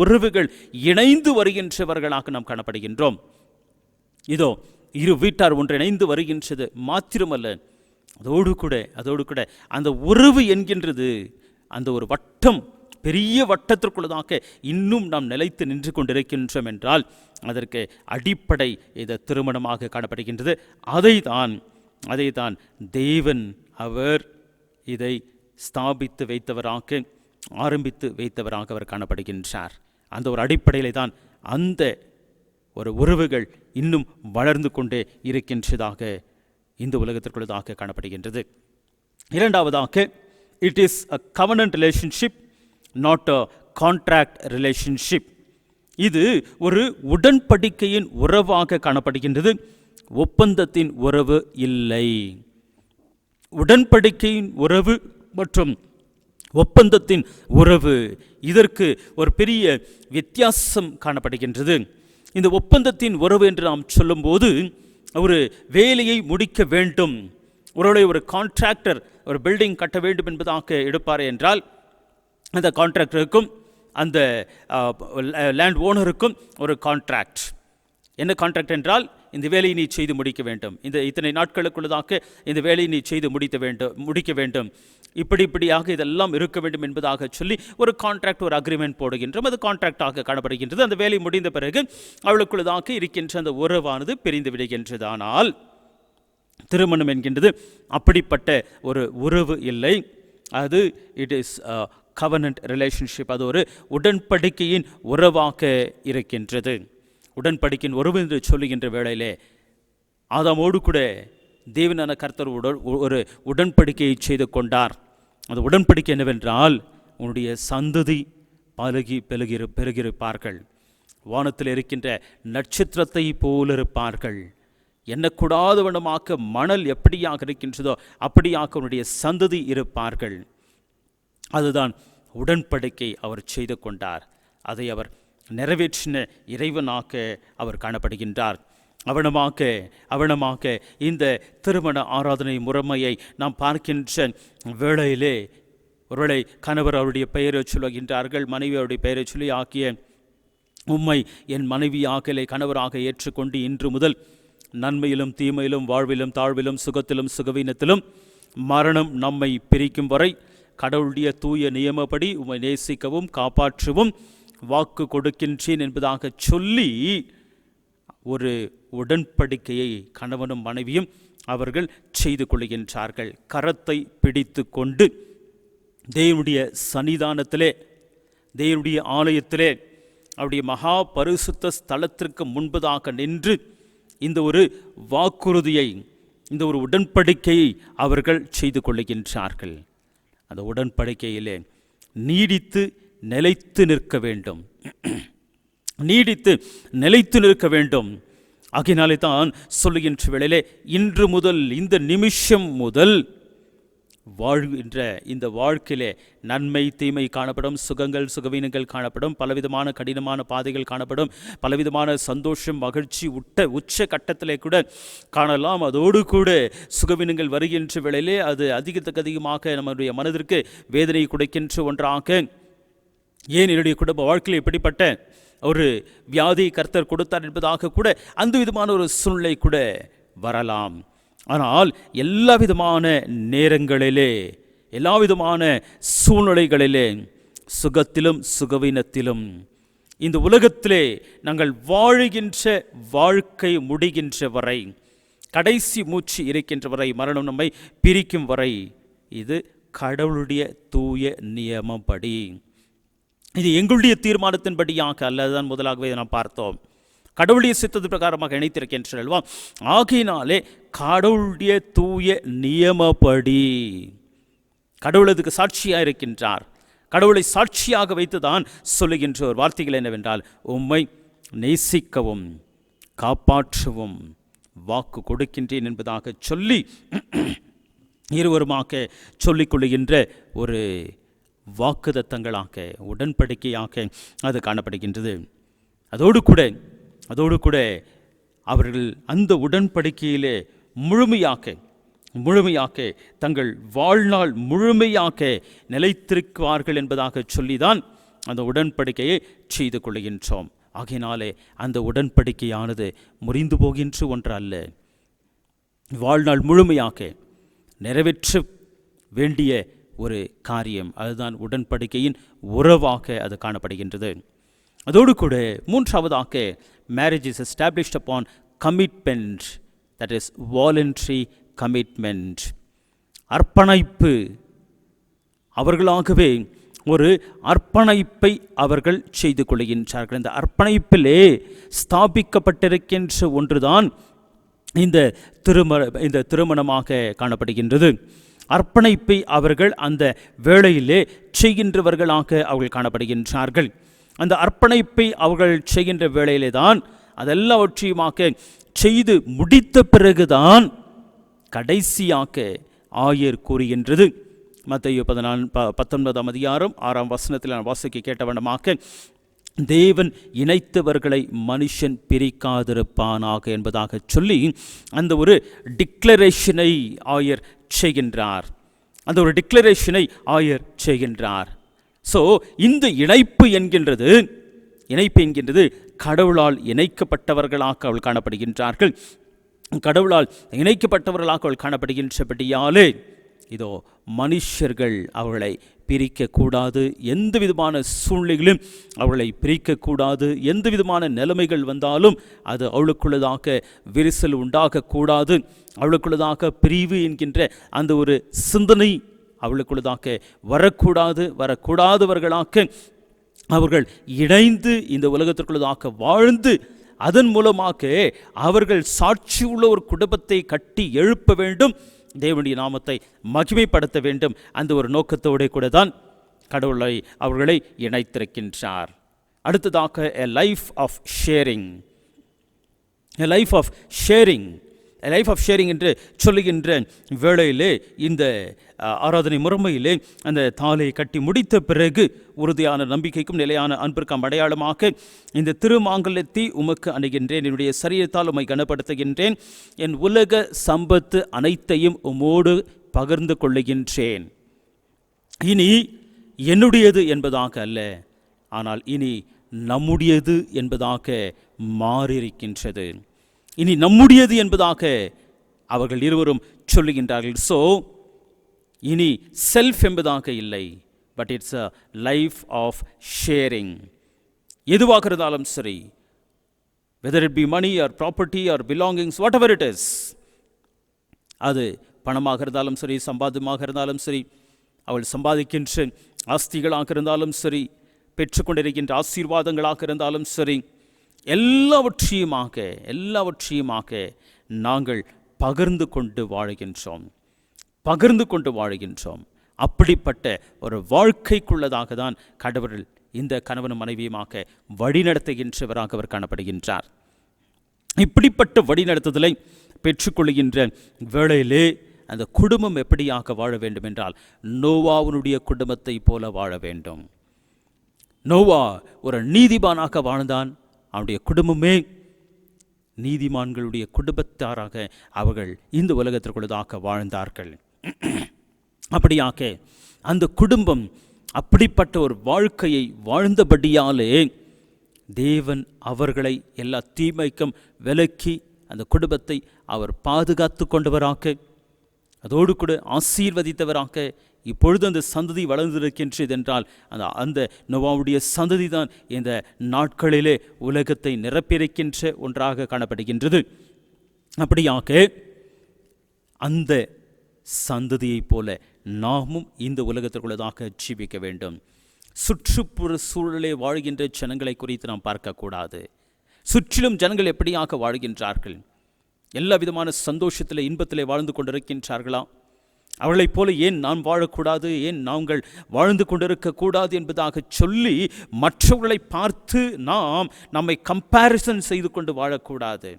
உறவுகள் இணைந்து வருகின்றவர்களாக நாம் காணப்படுகின்றோம். இதோ இரு வீட்டார் ஒன்றிணைந்து வருகின்றது மாத்திரமல்ல, அதோடு கூட அந்த உறவு என்கின்றது அந்த ஒரு வட்டம், பெரிய வட்டத்திற்குள்ளதாக இன்னும் நாம் நிலைத்து நின்று கொண்டிருக்கின்றோம் என்றால் அதற்கு அடிப்படை இந்த திருமணமாக காணப்படுகின்றது. அதைதான் தேவன் அவர் இதை ஸ்தாபித்து வைத்தவராக, ஆரம்பித்து வைத்தவராக அவர் காணப்படுகின்றார். அந்த ஒரு அடிப்படையிலே தான் அந்த ஒரு உறவுகள் இன்னும் வளர்ந்து கொண்டே இருக்கின்றதாக இந்த உலகத்திற்குள்ளதாக காணப்படுகின்றது. இரண்டாவதாக, it is a covenant relationship, not a contract relationship. இது ஒரு உடன்படிக்கையின் உறவாக காணப்படுகின்றது, ஒப்பந்தத்தின் உறவு இல்லை. உடன்படிக்கையின் உறவு மற்றும் ஒப்பந்தத்தின் உறவு, இதற்கு ஒரு பெரிய வித்தியாசம் காணப்படுகின்றது. இந்த ஒப்பந்தத்தின் உறவு என்று நாம் சொல்லும்போது ஒரு வேலையை முடிக்க வேண்டும், ஒரு கான்ட்ராக்டர் ஒரு பில்டிங் கட்ட வேண்டும் என்பதாக எடுப்பார் என்றால் அந்த கான்ட்ராக்டருக்கும் அந்த லேண்ட் ஓனருக்கும் ஒரு கான்ட்ராக்ட். என்ன கான்ட்ராக்ட் என்றால், இந்த வேலையை நீ செய்து முடிக்க வேண்டும், இத்தனை நாட்களுக்குள்ளதாக இந்த வேலையை நீ செய்து முடிக்க வேண்டும், இப்படியாக இதெல்லாம் இருக்க வேண்டும் என்பதாக சொல்லி ஒரு கான்ட்ராக்ட், ஒரு அக்ரிமெண்ட் போடுகின்றோம். அது கான்ட்ராக்டாக காணப்படுகின்றது. அந்த வேலை முடிந்த பிறகு அவளுக்குள்ளதாக இருக்கின்ற அந்த உறவானது பிரிந்து விடுகின்றது. ஆனால் திருமணம் என்கின்றது அப்படிப்பட்ட ஒரு உறவு இல்லை. அது இட் இஸ் கவனன்ட் ரிலேஷன்ஷிப். அது ஒரு உடன்படிக்கையின் உறவாக இருக்கின்றது. உடன்படிக்கையின் உறவு என்று சொல்லுகின்ற வேளையிலே ஆதாமோடு கூட தேவனான கர்த்தர் ஒரு உடன்படிக்கையை செய்து கொண்டார். அந்த உடன்படிக்கை என்னவென்றால் உன்னுடைய சந்ததி பெருகிருப்பார்கள், வானத்தில் இருக்கின்ற நட்சத்திரத்தை போல இருப்பார்கள், எண்ணக்கூடாத வண்ணமாக்க மணல் எப்படியாக இருக்கின்றதோ அப்படியாக உன்னுடைய சந்ததி இருப்பார்கள். அதுதான் உடன்படிக்கை அவர் செய்து கொண்டார். அதை அவர் நிறைவேற்றின இறைவனாக அவர் காணப்படுகின்றார். அவனமாக இந்த திருமண ஆராதனை முறைமையை நாம் பார்க்கின்ற வேளையிலே ஒருவேளை கணவர் அவருடைய பெயரை சொல்லுகின்றார்கள், மனைவி அவருடைய பெயரை சொல்லி ஆக்கிய உம்மை என் மனைவியாகலை கணவராக ஏற்றுக்கொண்டு இன்று முதல் நன்மையிலும் தீமையிலும் வாழ்விலும் தாழ்விலும் சுகத்திலும் சுகவீனத்திலும் மரணம் நம்மை பிரிக்கும் வரை கடவுளுடைய தூய நியமப்படி உம்மை நேசிக்கவும் காப்பாற்றவும் வாக்கு கொடுக்கின்றேன் என்பதாக சொல்லி ஒரு உடன்படிக்கையை கணவனும் மனைவியும் அவர்கள் செய்து கொள்கின்றார்கள். கரத்தை பிடித்து கொண்டு தேவனுடைய சன்னிதானத்திலே, தேவனுடைய ஆலயத்திலே, அவருடைய மகா பரிசுத்த ஸ்தலத்திற்கு முன்பதாக நின்று இந்த ஒரு வாக்குறுதியை, இந்த ஒரு உடன்படிக்கையை அவர்கள் செய்து கொள்கின்றார்கள். அந்த உடன்படிக்கையிலே நீடித்து நிலைத்து நிற்க வேண்டும், நீடித்து நிலைத்து நிற்க வேண்டும். ஆகையினாலே தான் சொல்லுகின்ற வேளையிலே இன்று முதல், இந்த நிமிஷம் முதல் வாழ்கின்ற இந்த வாழ்க்கையிலே நன்மை தீமை காணப்படும், சுகங்கள் சுகவீனங்கள் காணப்படும், பலவிதமான கடினமான பாதைகள் காணப்படும், பலவிதமான சந்தோஷம் மகிழ்ச்சி உச்ச கட்டத்திலே கூட காணலாம். அதோடு கூட சுகவீனங்கள் வருகின்ற வேளையிலே அது அதிகமாக நம்முடைய மனதிற்கு வேதனை கொடுக்கின்ற ஒன்றாக, ஏன் என்னுடைய குடும்ப வாழ்க்கையில் எப்படிப்பட்ட ஒரு வியாதி கர்த்தர் கொடுத்தார் என்பதாக கூட அந்த விதமான ஒரு சூழ்நிலை கூட வரலாம். ஆனால் எல்லா விதமான நேரங்களிலே, எல்லா விதமான சூழ்நிலைகளிலே, சுகத்திலும் சுகவீனத்திலும் இந்த உலகத்திலே நாங்கள் வாழுகின்ற வாழ்க்கை முடிகின்ற வரை, கடைசி மூச்சு இருக்கின்ற வரை, மரணம் நம்மை பிரிக்கும் வரை, இது கடவுளுடைய தூய நியமப்படி, இது எங்களுடைய தீர்மானத்தின்படியாக அல்லதான் முதலாகவே நாம் பார்த்தோம். கடவுளுடைய சித்தத்து பிரகாரமாக இணைத்திருக்கின்றல்வா. ஆகையினாலே கடவுளுடைய தூய நியமப்படி கடவுள் அதுக்கு சாட்சியாக இருக்கின்றார். கடவுளை சாட்சியாக வைத்துதான் சொல்லுகின்ற ஒரு வார்த்தைகள் என்னவென்றால், உம்மை நேசிக்கவும் காப்பாற்றவும் வாக்கு கொடுக்கின்றேன் என்பதாக சொல்லி இருவருமாக சொல்லிக்கொள்ளுகின்ற ஒரு வாக்குதத்தங்களாக, உடன்படிக்கையாக அது காணப்படுகின்றது. அதோடு கூட அவர்கள் அந்த உடன்படிக்கையிலே முழுமையாக தங்கள் வாழ்நாள் முழுமையாக நிலைத்திருக்குவார்கள் என்பதாக சொல்லிதான் அந்த உடன்படிக்கையை செய்து கொள்கின்றோம். ஆகையினாலே அந்த உடன்படிக்கையானது முறிந்து போகின்ற ஒன்று அல்ல, வாழ்நாள் முழுமையாக நிறைவேற்ற வேண்டிய ஒரு காரியம். அதுதான் உடன்படிக்கையின் உறவாக அது காணப்படுகின்றது. அதோடு கூட மூன்றாவதாக, marriage is established upon commitment, that is voluntary commitment. அர்ப்பணிப்பு, அவர்களாகவே ஒரு அர்ப்பணிப்பை அவர்கள் செய்து கொள்கின்றார்கள். இந்த அர்ப்பணிப்பிலே ஸ்தாபிக்கப்பட்டிருக்கின்ற ஒன்றுதான் இந்த திருமணமாக காணப்படுகின்றது. அர்ப்பணிப்பை அவர்கள் அந்த வேளையிலே செய்கின்றவர்களாக அவர்கள் காணப்படுகின்றார்கள். அந்த அர்ப்பணிப்பை அவர்கள் செய்கின்ற வேளையிலே தான் அதெல்லாவற்றையுமாக செய்து முடித்த பிறகுதான் கடைசியாக ஆயர் கூறுகின்றது. மத்தேயு 19 அதிகாரம் 6 நான் வாசிக்க கேட்டவண்ணமாக, தேவன் இணைத்தவர்களை மனுஷன் பிரிக்காதிருப்பானாக என்பதாக சொல்லி அந்த ஒரு டிக்ளரேஷனை ஆயர் செய்கின்றார். அந்த ஒரு டிக்ளரேஷனை ஆயர் செய்கின்றார். ஸோ இந்த இணைப்பு என்கின்றது கடவுளால் இணைக்கப்பட்டவர்களாக அவள் காணப்படுகின்றார்கள். கடவுளால் இணைக்கப்பட்டவர்களாக அவள் காணப்படுகின்றபடியாலே இதோ மனுஷர்கள் அவர்களை பிரிக்கக்கூடாது, எந்த விதமான சூழ்நிலைகளும் அவர்களை பிரிக்கக்கூடாது, எந்த விதமான நிலைமைகள் வந்தாலும் அது அவளுக்குள்ளதாக விரிசல் உண்டாகக்கூடாது, அவளுக்குள்ளதாக பிரிவு என்கின்ற அந்த ஒரு சிந்தனை அவளுக்குள்ளதாக வரக்கூடாதவர்களாக அவர்கள் இணைந்து இந்த உலகத்திற்குள்ளதாக வாழ்ந்து அதன் மூலமாக அவர்கள் சாட்சியுள்ள ஒரு குடும்பத்தை கட்டி எழுப்ப வேண்டும். தேவனுடைய நாமத்தை மகிமைப்படுத்த வேண்டும். அந்த ஒரு நோக்கத்தோடு கூட தான் கடவுளை அவர்களை இணைத்திருக்கின்றார். அடுத்ததாக a life of sharing. A life of sharing. A life of sharing என்று சொல்லுகின்ற வேளையிலே இந்த ஆராதனை முறைமையிலே அந்த தாலியை கட்டி முடித்த பிறகு உறுதியான நம்பிக்கைக்கும் நிலையான அன்பிற்கும் அடையாளமாக இந்த திருமாங்கல்யத்தை உமக்கு அணுகின்றேன், என்னுடைய சரீரத்தால் உம்மை கனப்படுத்துகின்றேன், என் உலக சம்பத்து அனைத்தையும் உமோடு பகிர்ந்து கொள்ளுகின்றேன். இனி என்னுடையது என்பதாக அல்ல, ஆனால் இனி நம்முடையது என்பதாக மாறியிருக்கின்றது. இனி நம்முடையது என்பதாக அவர்கள் இருவரும் சொல்லுகின்றார்கள். ஸோ இனி செல்ஃப் என்பதாக இல்லை, but it's a life of sharing. எதுவாக இருந்தாலும் சரி, whether it be money or property or belongings, whatever it is, அது பணமாக இருந்தாலும் சரி, சம்பாத்தியமாக இருந்தாலும் சரி, அவள் சம்பாதிக்கின்ற ஆஸ்திகளாக இருந்தாலும் சரி, பெற்றுக்கொண்டிருக்கின்ற ஆசீர்வாதங்களாக இருந்தாலும் சரி, எல்லாவற்றையுமாக நாங்கள் பகிர்ந்து கொண்டு வாழுகின்றோம். அப்படிப்பட்ட ஒரு வாழ்க்கைக்குள்ளதாக தான் கடவுள் இந்த கணவனும் மனைவியுமாக வழிநடத்துகின்றவராக அவர் காணப்படுகின்றார். இப்படிப்பட்ட வழிநடத்துதலை பெற்றுக்கொள்கின்ற வேளையிலே அந்த குடும்பம் எப்படியாக வாழ வேண்டும் என்றால், நோவாவுடைய குடும்பத்தை போல வாழ வேண்டும். நோவா ஒரு நீதிமானாக வாழ்ந்தான். அவனுடைய குடும்பமே நீதிமான்களுடைய குடும்பத்தாராக அவர்கள் இந்த உலகத்திற்குள்ளதாக வாழ்ந்தார்கள். அப்படியாக அந்த குடும்பம் அப்படிப்பட்ட ஒரு வாழ்க்கையை வாழ்ந்தபடியாலே தேவன் அவர்களை எல்லா தீமைக்கும் விலக்கி அந்த குடும்பத்தை அவர் பாதுகாத்து கொண்டவராக, அதோடு கூட ஆசீர்வதித்தவராக இப்பொழுது அந்த சந்ததி வளர்ந்திருக்கின்றது என்றால் அந்த நோவாவுடைய சந்ததி தான் இந்த நாட்களிலே உலகத்தை நிரப்பியிருக்கின்ற ஒன்றாக காணப்படுகின்றது. அப்படியாக அந்த சந்ததியைப் போல நாமும் இந்த உலகத்திற்குள்ளதாக ஜீவிக்க வேண்டும். சுற்றுப்புற சூழலே வாழ்கின்ற ஜனங்களை குறித்து நாம் பார்க்கக்கூடாது. சுற்றிலும் ஜனங்கள் எப்படியாக வாழ்கின்றார்கள், எல்லா விதமான சந்தோஷத்தில் இன்பத்திலே வாழ்ந்து கொண்டிருக்கின்றார்களா? அவர்களைப் போல ஏன் நாம் வாழக்கூடாது, ஏன் நாங்கள் வாழ்ந்து கொண்டிருக்கக்கூடாது என்பதாக சொல்லி மற்றவர்களை பார்த்து நம்மை கம்பேரிசன் செய்து கொண்டு வாழக்கூடாது.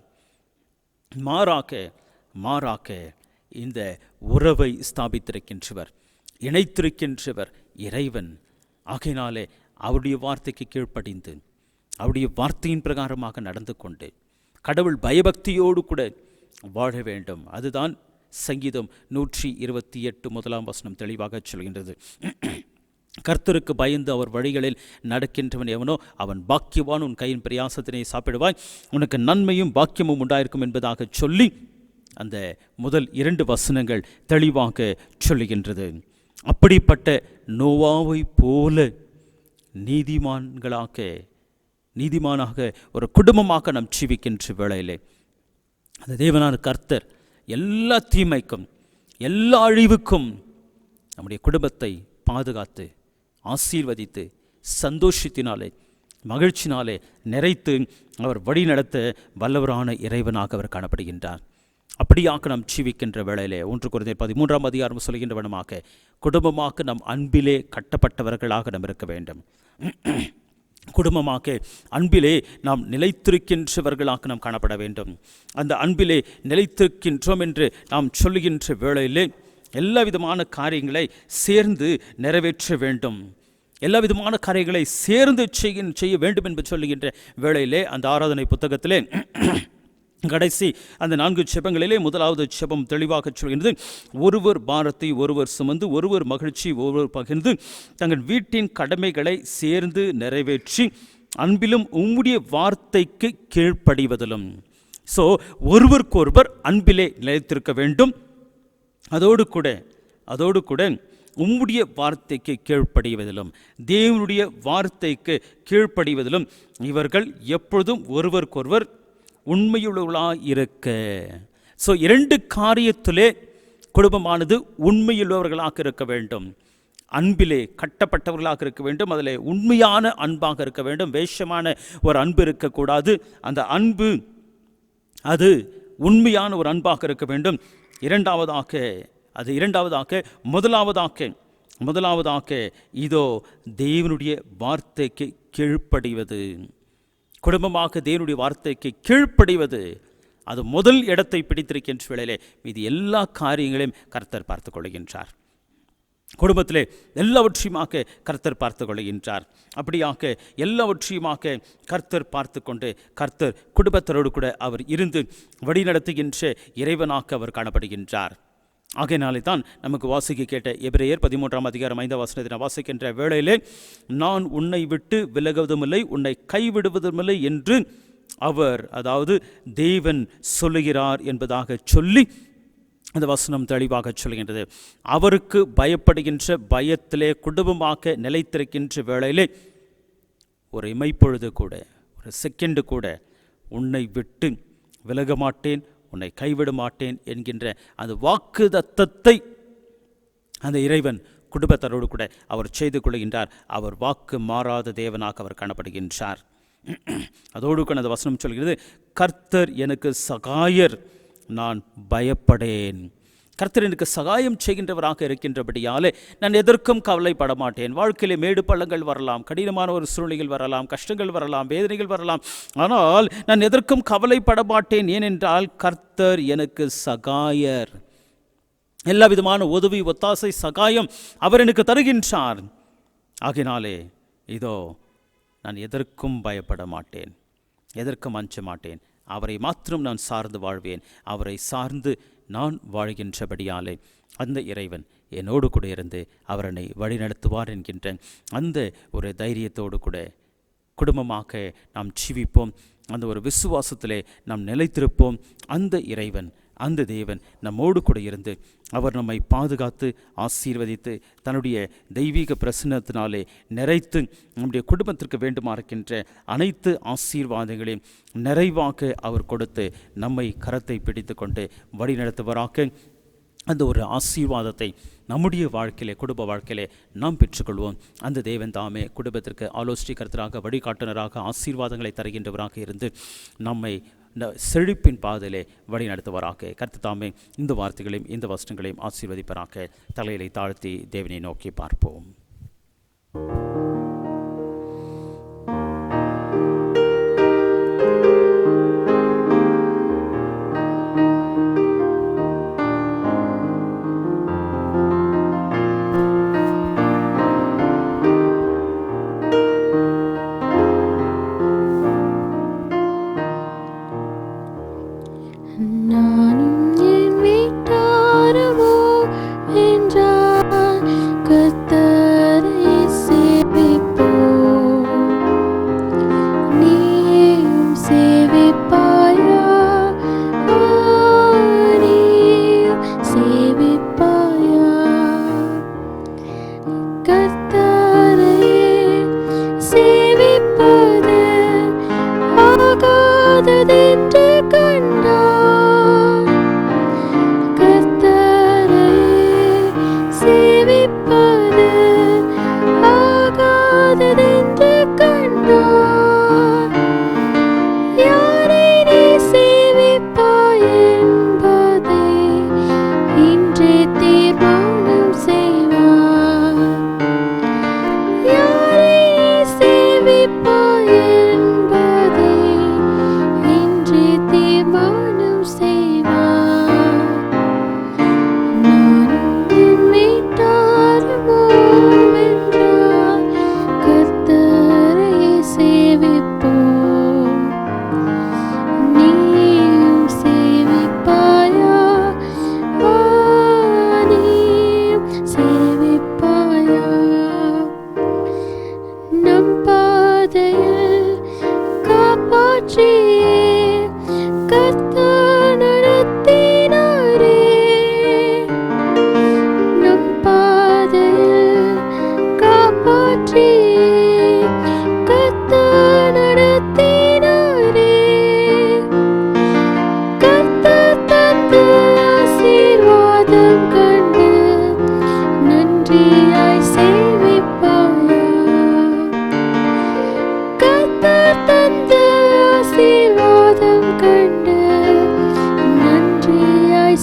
மாறாக இந்த உறவை ஸ்தாபித்திருக்கின்றவர், இணைத்திருக்கின்றவர் இறைவன். ஆகையினாலே அவருடைய வார்த்தைக்கு கீழ்ப்படிந்து அவருடைய வார்த்தையின் பிரகாரமாக நடந்து கொண்டு கடவுள் பயபக்தியோடு கூட வாழ வேண்டும். அதுதான் சங்கீதம் 128 முதலாம் வசனம் தெளிவாக சொல்கின்றது. கர்த்தருக்கு பயந்து அவர் வழிகளில் நடக்கின்றவன் எவனோ அவன் பாக்கியவான், உன் கையின் பிரயாசத்தினை சாப்பிடுவாய், உனக்கு நன்மையும் பாக்கியமும் உண்டாயிருக்கும் என்பதாக சொல்லி அந்த முதல் 2 வசனங்கள் தெளிவாக சொல்லுகின்றது. அப்படிப்பட்ட நோவாவை போல நீதிமானாக ஒரு குடும்பமாக நாம் ஜீவிக்கின்ற வேளையிலே அந்த தேவனான கர்த்தர் எல்லா தீமைக்கும் எல்லா அழிவுக்கும் நம்முடைய குடும்பத்தை பாதுகாத்து ஆசீர்வதித்து சந்தோஷத்தினாலே மகிழ்ச்சினாலே நிறைத்து அவர் வழி நடத்த வல்லவரான இறைவனாக அவர் காணப்படுகின்றார். அப்படியாக நாம் ஜீவிக்கின்ற வேளையிலே 1 கொரிந்தியர் 13ஆம் அதிகாரம் சொல்கின்ற வண்ணமாக குடும்பமாக நம் அன்பிலே கட்டப்பட்டவர்களாக நாம் இருக்க வேண்டும். குடும்பமாக அன்பிலே நாம் நிலைத்திருக்கின்றவர்களாக நாம் காணப்பட வேண்டும். அந்த அன்பிலே நிலைத்திருக்கின்றோம் என்று நாம் சொல்லுகின்ற வேளையிலே எல்லா விதமான காரியங்களை சேர்ந்து நிறைவேற்ற வேண்டும். எல்லா விதமான காரியங்களை சேர்ந்து செய்ய வேண்டும் என்று சொல்லுகின்ற வேளையிலே அந்த ஆராதனை புத்தகத்திலே கடைசி அந்த 4 செபங்களிலே முதலாவது செபம் தெளிவாக சொல்கின்றது. ஒருவர் பாரத்தை ஒருவர் சுமந்து, ஒருவர் மகிழ்ச்சி ஒருவர் பகிர்ந்து, தங்கள் வீட்டின் கடமைகளை சேர்ந்து நிறைவேற்றி அன்பிலும் உம்முடைய வார்த்தைக்கு கீழ்ப்படிவதிலும். ஸோ ஒருவருக்கொருவர் அன்பிலே நிலைத்திருக்க வேண்டும். அதோடு கூட உம்முடைய வார்த்தைக்கு கீழ்ப்படிவதிலும் தேவனுடைய வார்த்தைக்கு கீழ்ப்படிவதிலும் இவர்கள் எப்பொழுதும் ஒருவருக்கொருவர் உண்மையுள்ளவர்களாக இருக்க. ஸோ 2 காரியத்திலே குடும்பமானது உண்மையுள்ளவர்களாக இருக்க வேண்டும். அன்பிலே கட்டப்பட்டவர்களாக இருக்க வேண்டும். அதில் உண்மையான அன்பாக இருக்க வேண்டும். வேஷமான ஒரு அன்பு இருக்கக்கூடாது. அந்த அன்பு அது உண்மையான ஒரு அன்பாக இருக்க வேண்டும். முதலாவதாக இதோ தேவனுடைய வார்த்தைக்கு கீழ்ப்படிவது. குடும்பமாக தேவனுடைய வார்த்தைக்கு கீழ்ப்படிவது அது முதல் இடத்தை பிடித்திருக்கின்ற வேளையிலே இது எல்லா காரியங்களையும் கர்த்தர் பார்த்து கொள்கின்றார். குடும்பத்திலே எல்லாவற்றையுமாக கர்த்தர் பார்த்து கொள்கின்றார். அப்படியாக எல்லாவற்றையுமாக கர்த்தர் பார்த்து கொண்டு கர்த்தர் குடும்பத்தரோடு கூட அவர் இருந்து வழிநடத்துகின்ற இறைவனாக அவர் காணப்படுகின்றார். ஆகையினாலே தான் நமக்கு வாசிக்க கேட்ட எபிரேயர் 13ஆம் அதிகாரம் 5ஆம் வசனத்தை வாசிக்கின்ற வேளையிலே, நான் உன்னை விட்டு விலகுவதுமில்லை, உன்னை கைவிடுவதுமில்லை என்று அவர், அதாவது தேவன் சொல்லுகிறார் என்பதாக சொல்லி அந்த வசனம் தெளிவாக சொல்கின்றது. அவருக்கு பயப்படுகின்ற பயத்திலே குடும்பமாக நிலைத்திருக்கின்ற வேளையிலே ஒரு இமைப்பொழுது கூட, ஒரு செகண்டு கூட உன்னை விட்டு விலக மாட்டேன், உன்னை கைவிட மாட்டேன் என்கின்ற அந்த வாக்குத்தத்தத்தை அந்த இறைவன் குடும்பத்தரோடு கூட அவர் செய்து கொள்கின்றார். அவர் வாக்கு மாறாத தேவனாக அவர் காணப்படுகின்றார். அதோடு கூட அந்த வசனம் சொல்கிறது, கர்த்தர் எனக்கு சகாயர், நான் பயப்படேன். கர்த்தர் எனக்கு சகாயம் செய்கின்றவராக இருக்கின்றபடியாலே நான் எதற்கும் கவலைப்பட மாட்டேன். வாழ்க்கையிலே மேடு பள்ளங்கள் வரலாம், கடினமான ஒரு சூழ்நிலைகள் வரலாம், கஷ்டங்கள் வரலாம், வேதனைகள் வரலாம், ஆனால் நான் எதற்கும் கவலைப்பட மாட்டேன். ஏனென்றால் கர்த்தர் எனக்கு சகாயர். எல்லா விதமான உதவி, ஒத்தாசை, சகாயம் அவர் எனக்கு தருகின்றார். ஆகினாலே இதோ நான் எதற்கும் பயப்பட மாட்டேன், எதற்கும் அஞ்ச மாட்டேன். அவரை மாத்திரம் நான் சார்ந்து வாழ்வேன். அவரை சார்ந்து நான் வாழ்கின்றபடியாலே அந்த இறைவன் என்னோடு கூட இருந்து அவர் என்னை வழிநடத்துவார் என்கின்ற அந்த ஒரு தைரியத்தோடு கூட குடும்பமாக நாம் ஜீவிப்போம். அந்த ஒரு விசுவாசத்திலே நாம் நிலைத்திருப்போம். அந்த இறைவன், அந்த தேவன் நம்மோடு கூட இருந்து அவர் நம்மை பாதுகாத்து ஆசீர்வதித்து தன்னுடைய தெய்வீக பிரசன்னத்தினாலே நிறைத்து நம்முடைய குடும்பத்திற்கு வேண்டுமா இருக்கின்ற அனைத்து ஆசீர்வாதங்களையும் நிறைவாக அவர் கொடுத்து நம்மை கரத்தை பிடித்து கொண்டு வழி நடத்துவராக அந்த ஒரு ஆசீர்வாதத்தை நம்முடைய வாழ்க்கையிலே, குடும்ப வாழ்க்கையிலே நாம் பெற்றுக்கொள்வோம். அந்த தேவன் தாமே குடும்பத்திற்கு ஆலோசனைக்கர்த்தராக, வழிகாட்டுனராக, ஆசீர்வாதங்களை தருகின்றவராக இருந்து நம்மை செழிப்பின் பாதையிலே வழி நடத்துவராக கர்த்தர் தாமே இந்த வார்த்தைகளையும் இந்த வசனங்களையும் ஆசீர்வதிப்பராக. தலையிலை தாழ்த்தி தேவனை நோக்கி பார்ப்போம்.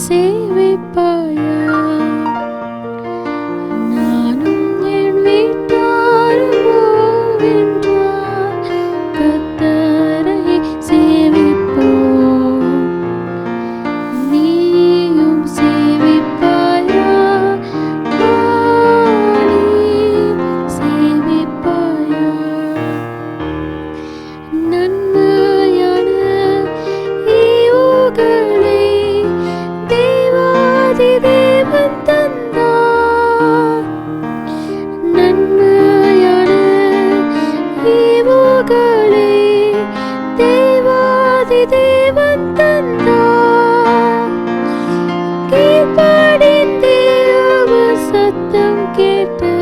Say we சேவிப்பாயா நானும் என் வீட்டாருமோ என்றால் கர்த்தரை சேவிப்போம் நீயும் சேவிப்பாயா சேவிப்பாயா நன்மையான ஈவுகளை தேவாதி தேவன் தந்தார் நன்மையான ஈவுகளை தேவாதி தேவன் தந்தார் கீழ்ப்படிந்தே அவர் சத்தம் கேட்டு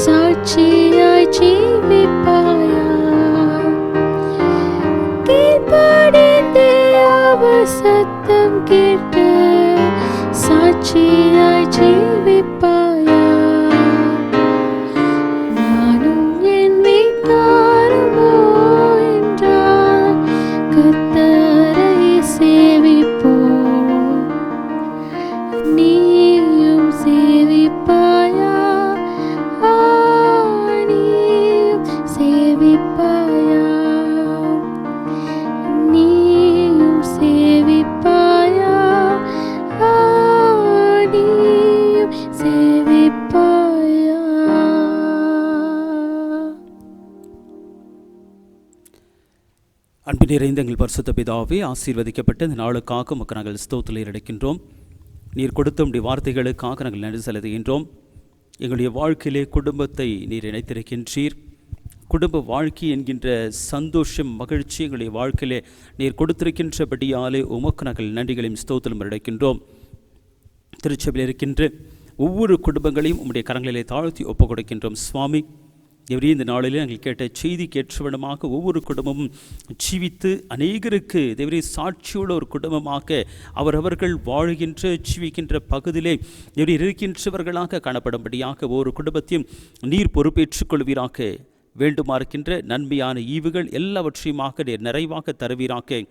சாட்சியாய் ஜீவிப்பாயா கீழ்ப்படிந்தே அவர் சத்தம் கேட்டு சாட்சியாய் ஜீவிப்பாயா நானும் என் வீட்டாருமோ என்றால் கர்த்தரை சேவிப்போம் நீயும் சேவிப்பாயா நீயும் சேவிப்பாயா நீயும் சேவிப்பாயா நீயும் சேவிப்பாயா அன்பு நிறைந்த எங்கள் பரிசுத்த பிதாவே, ஆசீர்வதிக்கப்பட்ட இந்த நாளுக்காக உமக்கு நாங்கள் ஸ்தோத்திரம் எடுக்கின்றோம். நீர் கொடுத்த உம்முடைய வார்த்தைகளுக்காக நாங்கள் நன்றி செலுத்துகின்றோம். எங்களுடைய வாழ்க்கையிலே குடும்பத்தை நீர் இணைத்திருக்கின்றீர். குடும்ப வாழ்க்கை என்கின்ற சந்தோஷம், மகிழ்ச்சி எங்களுடைய வாழ்க்கையிலே நீர் கொடுத்திருக்கின்றபடியாலே உமக்கு நாங்கள் நன்றிகளையும் ஸ்தோத்திரம் எடுக்கின்றோம். திருச்சபையில் இருக்கின்ற ஒவ்வொரு குடும்பங்களையும் உம்முடைய கரங்களிலே தாழ்த்தி ஒப்புக் கொடுக்கின்றோம். சுவாமி, எவரே இந்த நாளிலே நாங்கள் கேட்ட செய்தி கேற்றவிடமாக ஒவ்வொரு குடும்பமும் ஜீவித்து அநேகருக்கு தேவரே சாட்சியுள்ள ஒரு குடும்பமாக அவரவர்கள் வாழ்கின்ற ஜீவிக்கின்ற பகுதியிலே எவரே இருக்கின்றவர்களாக காணப்படும்படியாக ஒவ்வொரு குடும்பத்தையும் நீர் பொறுப்பேற்றுக் கொள்வீராக. வேண்டுமா இருக்கின்ற நன்மையான ஈவுகள் எல்லாவற்றையுமாக நீர் நிறைவாக தருவீராக.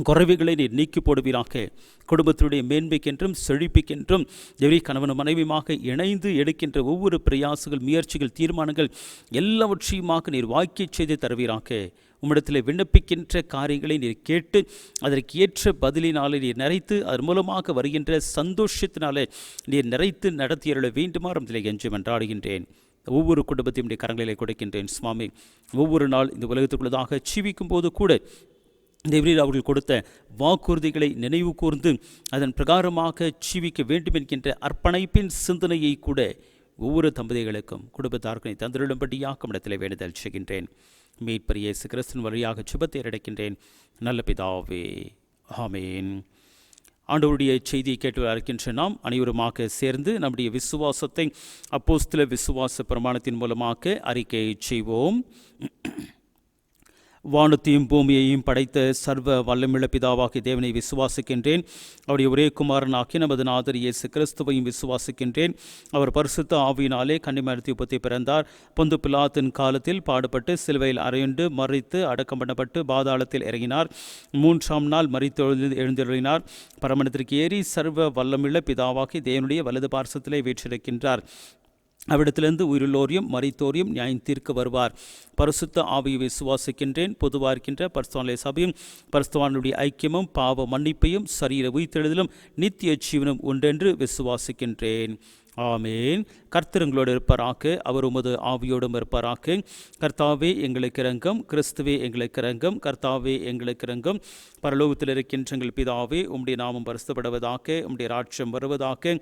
குறைவுகளை நீர் நீக்கி போடுவீராக. குடும்பத்தினுடைய மேன்மைக்கென்றும் செழிப்புக்கென்றும் எவரே கணவன் மனைவியுமாக இணைந்து எடுக்கின்ற ஒவ்வொரு பிரயாசங்கள், முயற்சிகள், தீர்மானங்கள் எல்லாவற்றையுமாக நீர் வாக்கிய செய்து தருவீராக. உம்மிடத்தில் விண்ணப்பிக்கின்ற காரியங்களை நீர் கேட்டு அதற்கு ஏற்ற பதிலினாலே நீர் நிறைத்து அதன் மூலமாக வருகின்ற சந்தோஷத்தினாலே நீர் நிறைத்து நடத்தியருள வேண்டுமாறு இதில் எஞ்சி மன்றாடுகின்றேன். ஒவ்வொரு குடும்பத்தையும் கரங்களிலே கொடுக்கின்றேன். சுவாமி, ஒவ்வொரு நாள் இந்த உலகத்துக்குள்ளதாக ஜீவிக்கும் போது கூட தேவரீர் அவர்கள் கொடுத்த வாக்குறுதிகளை நினைவு கூர்ந்து அதன் பிரகாரமாக ஜீவிக்க வேண்டும் என்கின்ற அர்ப்பணிப்பின் சிந்தனையை கூட ஒவ்வொரு தம்பதிகளுக்கும் குடும்பத்தார்களை தந்திருடும்படியாக இடத்தில் வேண்டுதல் செய்கின்றேன். மீட்பர் இயேசு கிறிஸ்துவின் வழியாக சுபத்தை அடைக்கின்றேன். நல்ல பிதாவே, ஆமேன். ஆண்டவருடைய செய்தியை கேட்டு இருக்கின்ற நாம் அனைவருமாக சேர்ந்து நம்முடைய விசுவாசத்தை அப்போஸ்தல விசுவாச பிரமாணத்தின் மூலமாக அறிக்கை செய்வோம். வானத்தையும் பூமியையும் படைத்த சர்வ வல்லமிழ பிதாவாகிய தேவனை விசுவாசிக்கின்றேன். அவருடைய ஒரே குமாரனாகிய நமது நாதர் இயேசு கிறிஸ்துவையும் விசுவாசிக்கின்றேன். அவர் பரிசுத்த ஆவியினாலே கன்னிமரித்து உற்பத்தி பிறந்தார். பொந்து பிலாத்தின் காலத்தில் பாடுபட்டு சிலுவையில் அறையுண்டு மறித்து அடக்கம் பண்ணப்பட்டு பாதாளத்தில் இறங்கினார். 3ஆம் நாள் மரித்து எழுந்தருளினார். பரமண்டத்திற்கு ஏறி சர்வ வல்லமிழ பிதாவாகிய தேவனுடைய வலது பார்சத்திலே வீற்றிருக்கின்றார். அவ்விடத்திலிருந்து உயிருள்ளோரையும் மரித்தோரையும் நியாயம் தீர்க்க வருவார். பரிசுத்த ஆவியை விசுவாசிக்கின்றேன். பொதுவாக இருக்கின்ற பரிசுத்தவான்களுடைய சபையும் பரிசுத்தவான்களுடைய ஐக்கியமும் பாவ மன்னிப்பையும் சரீர உயிர்த்தெழுதலும் நித்திய ஜீவனும் உண்டென்று விசுவாசிக்கின்றேன். ஆமேன். கர்த்தர் உங்களோடு இருப்பாராக. அவர் உமது ஆவியோடும் இருப்பாராக. கர்த்தாவே எங்களுக்கு இரங்கும். கிறிஸ்துவே எங்களுக்கு இரங்கும். கர்த்தாவே எங்களுக்கு இரங்கும். பரலோகத்தில் இருக்கின்ற எங்கள் பிதாவே, உம்முடைய நாமம் பரிசுத்தப்படுவதாக. உம்முடைய ராட்சியம் வருவதாக.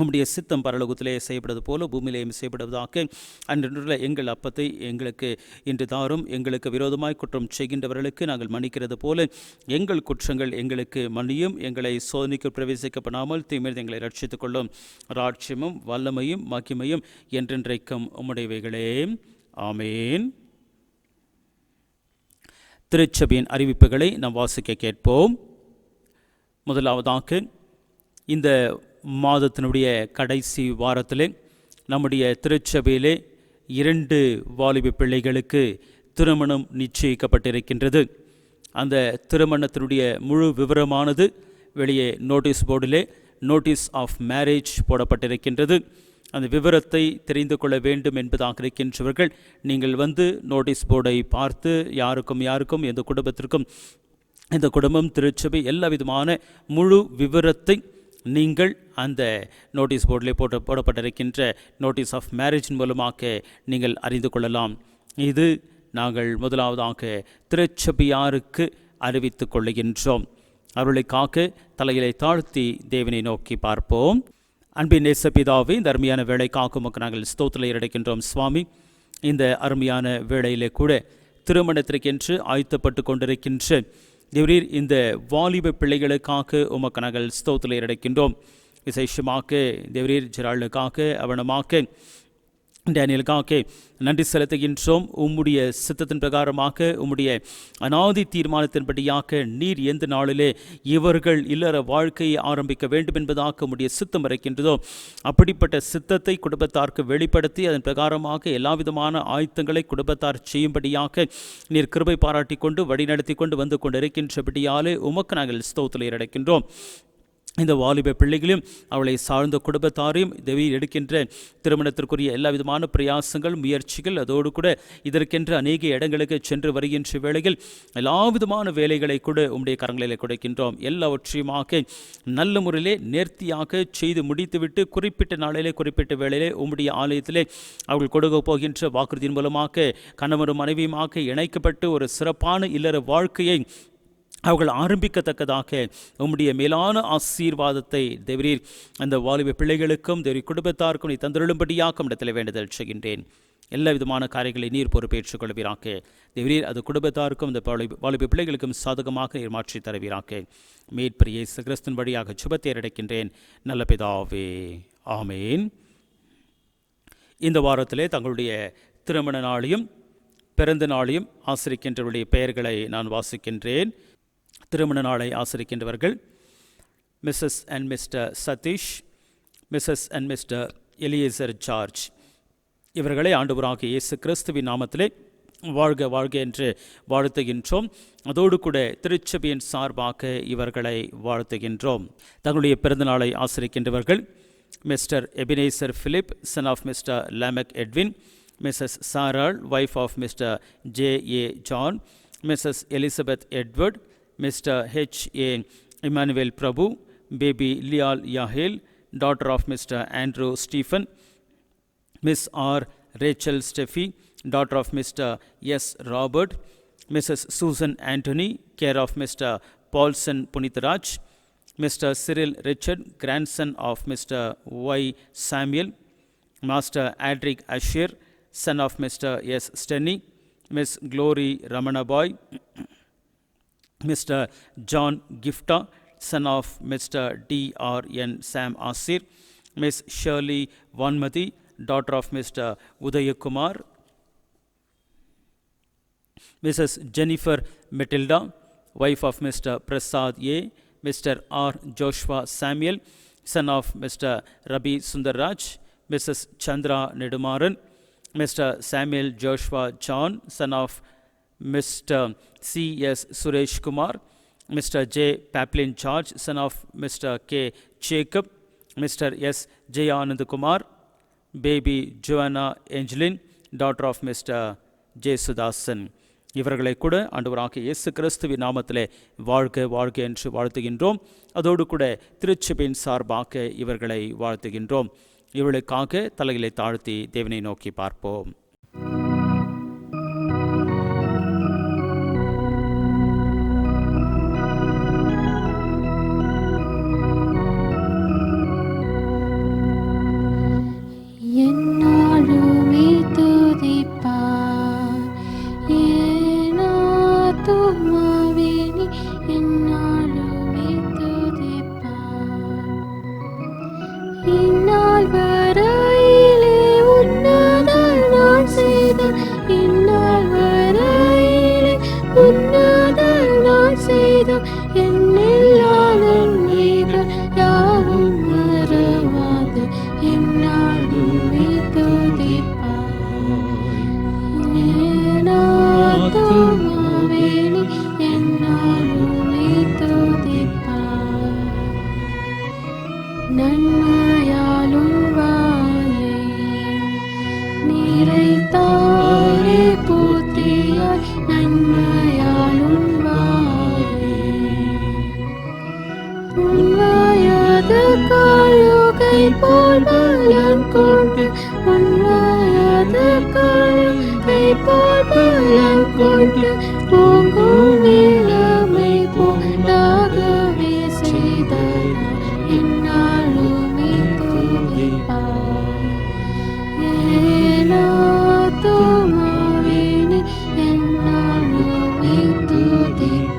உம்முடைய சித்தம் பரலோகத்திலே செய்யப்படுவது போல பூமியிலேயும் செய்யப்படுவதாக. அன்றைய எங்கள் அப்பத்தை எங்களுக்கு இன்று தாரும். எங்களுக்கு விரோதமாய் குற்றம் செய்கின்றவர்களுக்கு நாங்கள் மன்னிக்கிறது போல எங்கள் குற்றங்கள் எங்களுக்கு மன்னியும். எங்களை சோதனைக்கு பிரவேசிக்கப்படாமல் தீமையில் எங்களை ரட்சித்துக் கொள்ளும். ராட்சியமும் வல்லமையும் மகிமையும் என்றென்றைக்கும் உம்முடையவைகளே. ஆமேன். திருச்சபையின் அறிவிப்புகளை நாம் வாசிக்க கேட்போம். முதலாவதாக, இந்த மாதத்தினுடைய கடைசி வாரத்திலே நம்முடைய திருச்சபையிலே 2 வாலிப பிள்ளைகளுக்கு திருமணம் நிச்சயிக்கப்பட்டிருக்கின்றது. அந்த திருமணத்தினுடைய முழு விவரமானது வெளியே நோட்டீஸ் போர்டிலே நோட்டீஸ் ஆஃப் மேரேஜ் போடப்பட்டிருக்கின்றது. அந்த விவரத்தை தெரிந்து கொள்ள வேண்டும் என்பதாக இருக்கின்றவர்கள் நீங்கள் வந்து நோட்டீஸ் போர்டை பார்த்து யாருக்கும் எந்த குடும்பத்திற்கும் இந்த குடும்பம் திருச்சபை எல்லா விதமான முழு விவரத்தை நீங்கள் அந்த நோட்டீஸ் போர்டிலே போடப்பட்டிருக்கின்ற நோட்டீஸ் ஆஃப் மேரேஜின் மூலமாக நீங்கள் அறிந்து கொள்ளலாம். இது நாங்கள் முதலாவதாக திருச்சபையாருக்கு அறிவித்து கொள்ளுகின்றோம். அவர்களை காக்க தலையிலை தாழ்த்தி தேவனை நோக்கி பார்ப்போம். அன்பின் நேசபிதாவே, இந்த அருமையான வேலைக்காக உமக்கு நாங்கள் ஸ்தோத்திரம் ஏறெடுக்கின்றோம் சுவாமி. இந்த அருமையான வேளையிலே கூட திருமணத்திற்கென்று ஆயத்தப்பட்டு கொண்டிருக்கின்ற தேவரீர் இந்த வாலிப பிள்ளைகளுக்காக உமக்கு நாங்கள் ஸ்தோத்திரம் ஏறெடுக்கின்றோம். விசேஷமாக தேவரீர் ஜெரால்டுக்காக அவனமாக டேனியலுக்காக நன்றி செலுத்துகின்றோம். உம்முடைய சித்தத்தின் பிரகாரமாக உம்முடைய அநாதி தீர்மானத்தின்படியாக நீர் எந்த நாளிலே இவர்கள் இல்லற வாழ்க்கையை ஆரம்பிக்க வேண்டும் என்பதாக உம்முடைய சித்தம் இருக்கின்றதோ அப்படிப்பட்ட சித்தத்தை குடும்பத்தாருக்கு வெளிப்படுத்தி அதன் பிரகாரமாக எல்லா விதமான ஆயத்தங்களை குடும்பத்தார் செய்யும்படியாக நீர் கிருபை பாராட்டி கொண்டு வழிநடத்தி கொண்டு வந்து கொண்டிருக்கின்றபடியாலே உமக்கு நாங்கள் ஸ்தோத்திரம் ஏறெடுக்கின்றோம். இந்த வாலிப பிள்ளைகளையும் அவளை சார்ந்த குடும்பத்தாரையும் தேவரீர் எடுக்கின்ற திருமணத்திற்குரிய எல்லா விதமான பிரயாசங்கள் முயற்சிகள் அதோடு கூட இதற்கென்று அநேக இடங்களுக்கு சென்று வருகின்ற வேளையில் எல்லா விதமான வேலைகளை கூட உம்முடைய கரங்களிலே கொடுக்கின்றோம். எல்லாவற்றையுமாக நல்ல முறையிலே நேர்த்தியாக செய்து முடித்துவிட்டு குறிப்பிட்ட நாளிலே குறிப்பிட்ட வேளையிலே உம்முடைய ஆலயத்திலே அவர்கள் கொடுக்க போகின்ற வாக்குறுதியின் மூலமாக கணவரும் மனைவியுமாக இணைக்கப்பட்டு ஒரு சிறப்பான இல்லற வாழ்க்கையை அவர்கள் ஆரம்பிக்கத்தக்கதாக உம்முடைய மேலான ஆசீர்வாதத்தை தேவரீர் அந்த வாலிப பிள்ளைகளுக்கும் தேவரீர் குடும்பத்தாருக்கும் நீ தந்தருளும்படியாக இடத்தில் வேண்டுதல் செய்கின்றேன். எல்லா விதமான காரியங்களை நீர் பொறுப்பேற்றுக் கொள்வீராக தேவரீர். அது குடும்பத்தாருக்கும் இந்த வாலிப பிள்ளைகளுக்கும் சாதகமாக நீர் மாற்றி தருவீராக. மேற்பர் இயேசு கிறிஸ்துவின் வழியாக சுபத்தை அடைக்கின்றேன் நல்ல பிதாவே, ஆமேன். இந்த வாரத்திலே தங்களுடைய திருமண நாளையும் பிறந்த நாளையும் ஆசிரிக்கின்றவருடைய பெயர்களை நான் வாசிக்கின்றேன். திருமண நாளை ஆசிரிக்கின்றவர்கள் Mrs and Mr Sathish, Mrs and Mr Eliezer George. இவர்களை ஆண்டவராகிய இயேசு கிறிஸ்துவின் நாமத்திலே வாழ்க வாழ்க என்று வாழ்த்துகின்றோம். அதோடு கூட திருச்சபையின் சார்பாக இவர்களை வாழ்த்துகின்றோம். தங்களுடைய பிறந்த நாளை ஆசிரிக்கின்றவர்கள் Mr Ebenezer Philip, son of Mr Lamech Edwin, Mrs Saral, wife of Mr J.A. John, Mrs Elizabeth Edward, Mr. H.A. Emmanuel Prabhu, baby Lial Yahel, daughter of Mr. Andrew Stephen, Miss R. Rachel Steffi, daughter of Mr. S. Robert, Mrs. Susan Anthony, care of Mr. Paulson Punitharaj, Mr. Cyril Richard, grandson of Mr. Y. Samuel, Master Adric Asher, son of Mr. S. Stenny, Miss Glory Ramanaboy, Mr. John Gifta, son of Mr. D.R.N. Sam Asir, Miss Shirley Vanmati, daughter of Mr. Udayakumar, Mrs. Jennifer Matilda, wife of Mr. Prasad A., Mr. R. Joshua Samuel, son of Mr. Rabi Sundarraj, Mrs. Chandra Nedumaran, Mr. Samuel Joshua John, son of Mr. C.S. Suresh Kumar, Mr. J. Paplin George, son of Mr. K. Jacob, Mr. S. Jayanand Kumar, baby Joanna Angeline, daughter of Mr. J. Sudasan. இவர்களை கூட ஆண்டவராகிய இயேசு கிறிஸ்துவின் நாமத்திலே வாழ்க வாழ்க என்று வாழ்த்துகின்றோம். அதோடு கூட திருச்சபையின் சார்பாக இவர்களை வாழ்த்துகின்றோம். இவர்களுக்காக தலைகளை தாழ்த்தி தேவனை நோக்கி பார்ப்போம். இந்நாள் வரையிலே உன்னத நன்மையால் உன் வாயை நிறைத்தாரே பூத்தியாய் நன்மையால் உன் வாயது காழுகை போல் பலன் கொண்டு உன்வாயது காழுகை போல் பலன் கொண்டு பொங்கும் இளமை போலாகவே செய்த என்னாலுமே துதிப்பார் ஏனாத்துமாவினி என்னாலுமே துதிப்பார்.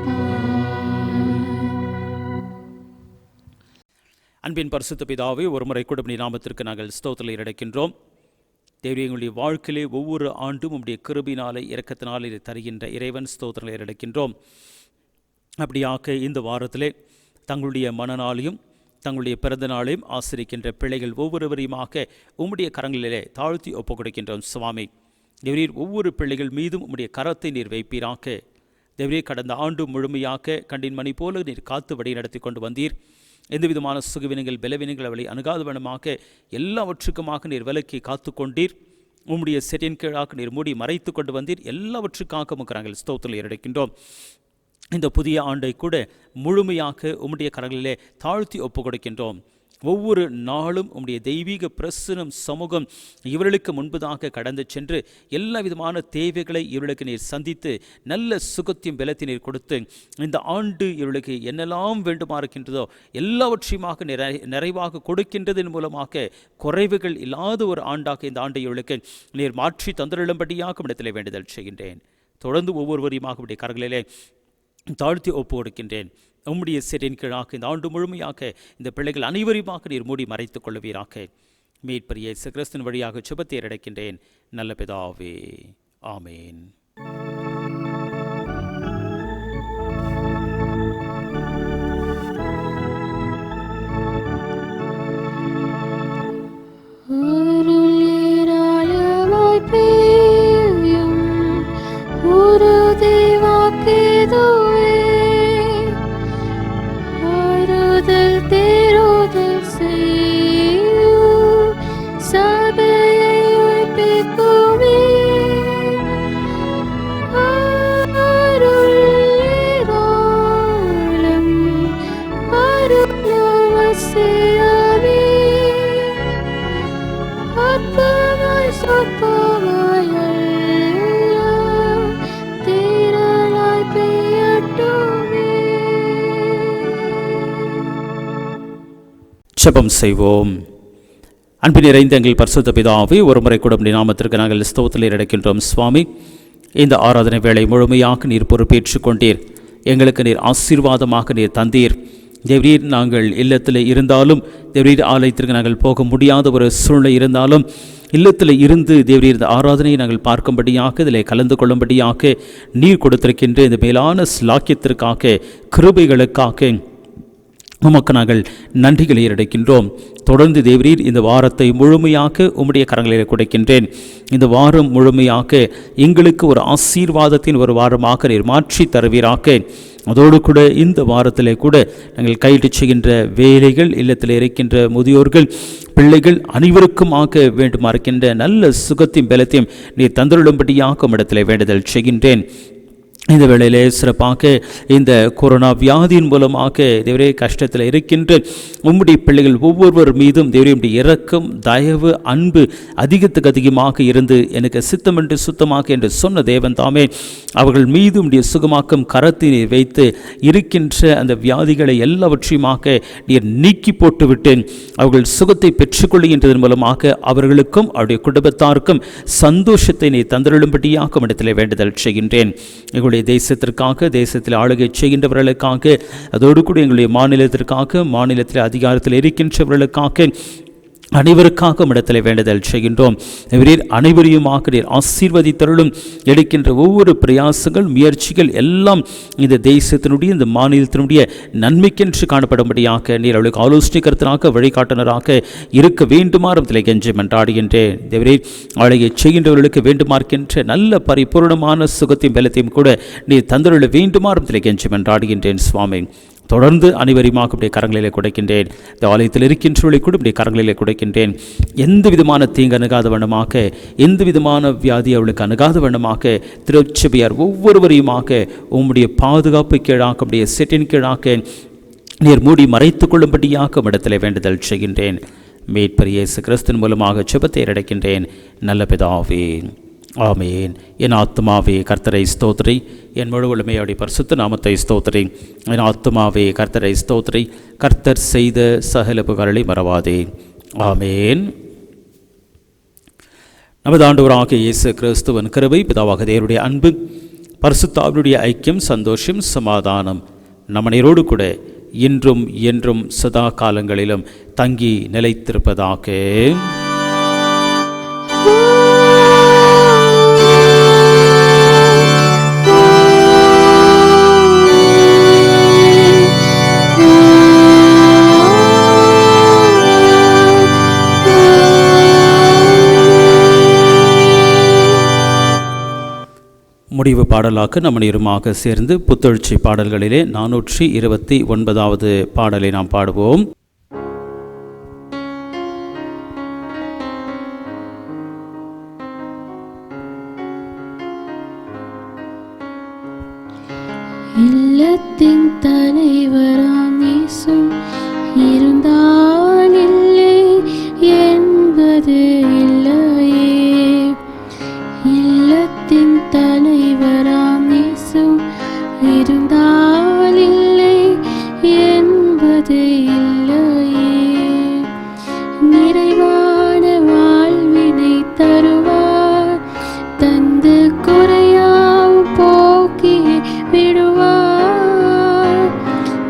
அன்பின் பரிசுத்த பிதாவே, ஒருமுறை கூட உம்முடைய நாமத்திற்கு நாங்கள் ஸ்தோத்திரம் எடுக்கின்றோம். தேவரே, எங்களுடைய வாழ்க்கையிலே ஒவ்வொரு ஆண்டும் உம்முடைய கிருபையினாலே இரக்கத்தினாலே இதை தருகின்ற இறைவன் ஸ்தோத்திரங்களை எடுக்கின்றோம். அப்படியாக இந்த வாரத்திலே தங்களுடைய மனநாளையும் தங்களுடைய பிறந்த நாளையும் ஆசிரிக்கின்ற பிள்ளைகள் ஒவ்வொருவரையுமாக உம்முடைய கரங்களிலே தாழ்த்தி ஒப்புக் கொடுக்கின்றோம். சுவாமி தேவரீர், ஒவ்வொரு பிள்ளைகள் மீதும் உம்முடைய கரத்தை நீர் வைப்பீராக. தேவரே, கடந்த ஆண்டு முழுமையாக கண்டின் மணி போல நீர் காத்து வழி நடத்தி கொண்டு வந்தீர். எந்த விதமான சுகவினங்கள் பலவினங்கள் அவளை அணுகாதவனமாக எல்லாவற்றுக்குமாக நீர் விலக்கி காத்து கொண்டீர். உம்முடைய செட்டின் கீழாக நீர் மூடி மறைத்து கொண்டு வந்தீர். எல்லாவற்றுக்காக உமக்கு நாங்கள் ஸ்தோத்திரம் எடுக்கின்றோம். இந்த புதிய ஆண்டை கூட முழுமையாக உம்முடைய கரங்களிலே தாழ்த்தி ஒப்புக் கொடுக்கின்றோம். ஒவ்வொரு நாளும் உம்முடைய தெய்வீக பிரசன்னம் சமூகம் இவர்களுக்கு முன்பதாக கடந்து சென்று எல்லா விதமான தேவைகளை இவர்களுக்கு நீர் சந்தித்து நல்ல சுகத்தையும் பலத்தை நீர் கொடுத்து இந்த ஆண்டு இவர்களுக்கு என்னெல்லாம் வேண்டுமா இருக்கின்றதோ எல்லாவற்றையுமாக நிறைவாக கொடுக்கின்றதன் மூலமாக குறைவுகள் இல்லாத ஒரு ஆண்டாக இந்த ஆண்டை இவர்களுக்கு நீர் மாற்றி தந்திருளும்படியாக இடத்திலே வேண்டுதல் செய்கின்றேன். தொடர்ந்து ஒவ்வொருவரையுமாக உடைய கரங்களிலே தாழ்த்தி ஒப்பு கொடுக்கின்றேன். உம்முடைய செட்டின் கீழாக இந்த ஆண்டு முழுமையாக இந்த பிள்ளைகள் அனைவரையுமாக நீர் மூடி மறைத்துக் கொள்ளுவீராக. மீட்பர் இயேசு கிறிஸ்துவின் வழியாக சுபத்தை அடைக்கின்றேன் நல்ல பிதாவே, ஆமேன். ஜெபம் செய்வோம். அன்பின் நிறைந்த எங்கள் பரிசுத்த பிதாவே, ஒருமுறை கூட உம்முடைய நாமத்திற்கு நாங்கள் ஸ்தோத்திரம் எடுக்கின்றோம். சுவாமி, இந்த ஆராதனை வேளை முழுமையாக நீர் பொறுப்பேற்றுக் கொண்டீர். எங்களுக்கு நீர் ஆசீர்வாதமாக நீர் தந்தீர். தேவரீர், நாங்கள் இல்லத்தில் இருந்தாலும் தேவரீர் ஆலயத்திற்கு நாங்கள் போக முடியாத ஒரு சூழ்நிலை இருந்தாலும் இல்லத்தில் இருந்து தேவரீர் இந்த ஆராதனையை நாங்கள் பார்க்கும்படியாக இதில் கலந்து கொள்ளும்படியாக நீர் கொடுத்திருக்கின்ற இந்த மேலான ஸ்லாக்கியத்திற்காக கிருபைகளுக்காக உமக்கு நாங்கள் நன்றிகளை எடுக்கின்றோம். தொடர்ந்து தேவரீர் இந்த வாரத்தை முழுமையாக உம்முடைய கரங்களில் கொடுக்கின்றேன். இந்த வாரம் முழுமையாக எங்களுக்கு ஒரு ஆசீர்வாதத்தின் ஒரு வாரமாக நீர் மாற்றி தருவீராக. அதோடு கூட இந்த வாரத்திலே கூட நாங்கள் கையிட்டு செய்கின்ற வேலைகள், இல்லத்தில் இருக்கின்ற முதியோர்கள், பிள்ளைகள் அனைவருக்குமாக வேண்டுமா இருக்கின்ற நல்ல சுகத்தையும் பலத்தையும் நீர் தந்துள்ளபடியாக இடத்திலே வேண்டுதல் செய்கின்றேன். இந்த வேளையிலே சிறப்பாக இந்த கொரோனா வியாதியின் மூலமாக தேவரே கஷ்டத்தில் இருக்கின்ற உம்முடைய பிள்ளைகள் ஒவ்வொருவர் மீதும் தேவரையுடைய இரக்கம், தயவு, அன்பு அதிகத்துக்கு அதிகமாக இருந்து எனக்கு சித்தமென்று சுத்தமாக என்று சொன்ன தேவன் தாமே அவர்கள் மீது உம்முடைய சுகமாக்கும் கரத்தை நீர் வைத்து இருக்கின்ற அந்த வியாதிகளை எல்லாவற்றையுமாக நீர் நீக்கி போட்டுவிட்டு அவர்கள் சுகத்தை பெற்றுக்கொள்கின்றதன் மூலமாக அவர்களுக்கும் அவருடைய குடும்பத்தாருக்கும் சந்தோஷத்தை நீர் தந்தருளும்படியாக இடத்திலே வேண்டுதல் செய்கின்றேன். எங்களுடைய தேசத்திற்காக, தேசத்தில் ஆளுகை செய்கின்றவர்களுக்காக, அதோடு கூட எங்களுடைய மாநிலத்திற்காக, மாநிலத்தில் அதிகாரத்தில் இருக்கின்றவர்களுக்காக, அனைவருக்காக இடத்துல வேண்டுதல் செய்கின்றோம். அனைவரையுமாக நீர் ஆசீர்வதித்தருளும். எடுக்கின்ற ஒவ்வொரு பிரயாசங்கள், முயற்சிகள் எல்லாம் இந்த தேசத்தினுடைய, இந்த மாநிலத்தினுடைய நன்மைக்கென்று காணப்படும்படியாக நீர் அவளுக்கு ஆலோசனை கருத்தராக, வழிகாட்டுனராக இருக்க வேண்டுமாறு கெஞ்சி மன்றாடுகின்றேன். தேவரே, ஆளுகை செய்கின்றவர்களுக்கு வேண்டுமார்க்கின்ற நல்ல பரிபூர்ணமான சுகத்தையும் பலத்தையும் கூட நீர் தந்தருள வேண்டுமாறு கெஞ்சி மன்றாடுகின்றேன். சுவாமி, தொடர்ந்து அனைவருமாக இப்படி கரங்களிலே குடைக்கின்றேன். இந்த ஆலயத்தில் இருக்கின்றவர்களை கூட இப்படி கரங்களிலே குடைக்கின்றேன். எந்த விதமான தீங்கு அணுகாத வண்ணமாக, எந்த விதமான வியாதி அவளுக்கு அணுகாத வண்ணமாக திருச்சபையார் ஒவ்வொருவரையுமாக உம்முடைய பாதுகாப்பு கீழாக, உம்முடைய செட்டின் கீழாக நீர் மூடி மறைத்து கொள்ளும்படியாக இடத்திலே வேண்டுதல் செய்கின்றேன். மீட்பர் இயேசு கிறிஸ்துவின் மூலமாக ஜெபத்தை அடைக்கின்றேன் நல்ல பிதாவே, ஆமேன். என் ஆத்துமாவே கர்த்தரை ஸ்தோத்திரி, என் முழு உளமையோடைய பரிசுத்த நாமத்தை ஸ்தோத்திரி. என் ஆத்துமாவே கர்த்தரை ஸ்தோத்திரி, கர்த்தர் செய்த சகல புகழை மறவாதே. ஆமேன். நமது ஆண்டவராகிய இயேசு கிறிஸ்துவின் கிருபை, பிதாவாகிய தேவனுடைய அன்பு, பரிசுத்த ஆவியுடைய ஐக்கியம், சந்தோஷம், சமாதானம் நம்மனரோடு கூட இன்றும் என்றும் சதா காலங்களிலும் தங்கி நிலைத்திருப்பதாக. முடிவு பாடலாக நம்ம நேருமாக சேர்ந்து புத்தெழுச்சி பாடல்களிலே 429வது பாடலை நாம் பாடுவோம். இல்லத்தின் தலைவராம் இயேசு இருந்தால் இல்லை என்பது இல்லையே. இல்லத்தின் தலைவராம் இயேசு இருந்தால் இல்லை என்பது இல்லையே. நிறைவான வாழ்வினை தருவார், தந்து குறையாவும் போக்கி விடுவார்.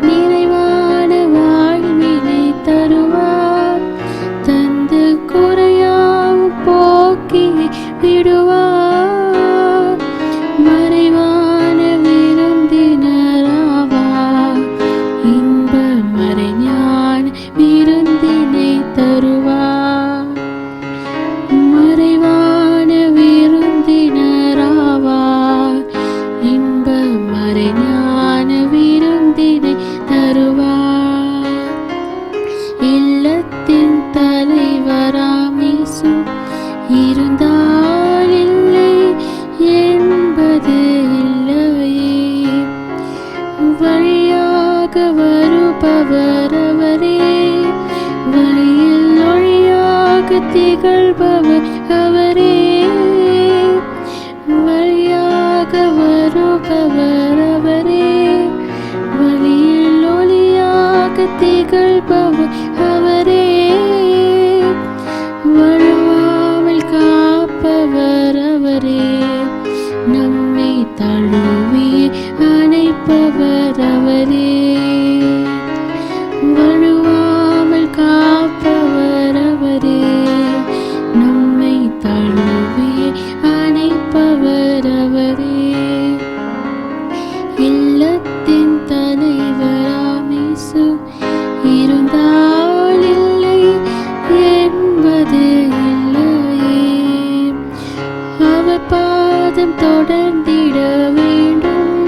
நிறைவான வாழ்வினை தருவார், தந்து குறையாவும் போக்கி விடுவார். மறைவான விருந்தினராவார், இன்ப மறைஞான விருந்தினை தருவார். மறைவான விருந்தினராவார், இன்ப மறைஞான விருந்தினை தருவார். இல்லத்தின் தலைவராம் இயேசு இருந்தால் இல்லை என்பது இல்லையே. வழியாக வருபவர் அவரே, வழியில் ஒளியாக திகழ்பவர் அவரே. வழியாக வருபவர் அவரே, வழியில் ஒளியாக திகழ்பவர் அவரே. வழுவாமல் காப்பவர் அவரே, நம்மை தழுவி அணைப்பவர் அவரே. வழுவாமல் காப்பவர் அவரே, நம்மை தழுவி அணைப்பவர் அவரே. இல்லத்தின் தலைவராம் இயேசு இருந்தால் இல்லை என்பது இல்லையே. அவர் பாதம் தொடர்ந்திட வேண்டும்,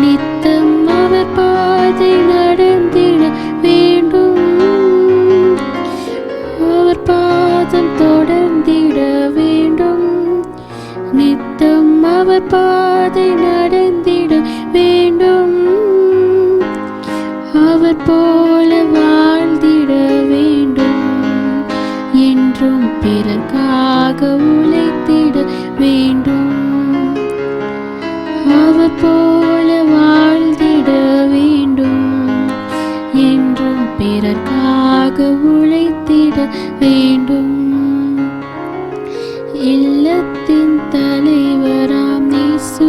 நித்தம் அவர் பாதை நடந்திட வேண்டும். அவர் பாதம் தொடர்ந்திட வேண்டும், நித்தம் அவர் பாதை நடந்திட வேண்டும். அவர் போல வாழ்ந்திட வேண்டும், என்றும் பிறர்க்காக உழைத்திட வேண்டும். அவர் போல வாழ்ந்திட வேண்டும், என்றும் பிறர்க்காக உழைத்திட வேண்டும். இல்லத்தின் தலைவராம் இயேசு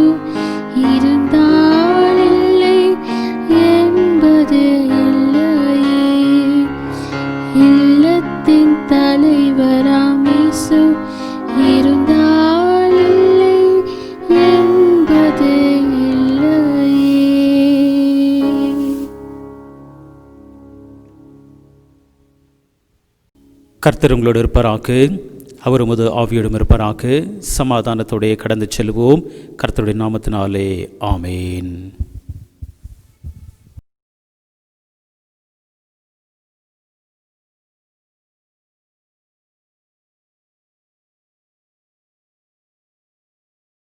இருந்தால் இல்லை என்பது இல்லையே. இல்லத்தின் தலைவராம் இயேசு இருந்தால் இல்லை என்பது இல்லையே. கர்த்தர் உங்களோடு இருப்பாராக, அவர் உமது ஆவியோடும் இருப்பாராக. சமாதானத்தோടെ கடந்து செல்வோம். கர்த்தருடைய நாமத்தினாலே ஆமேன்.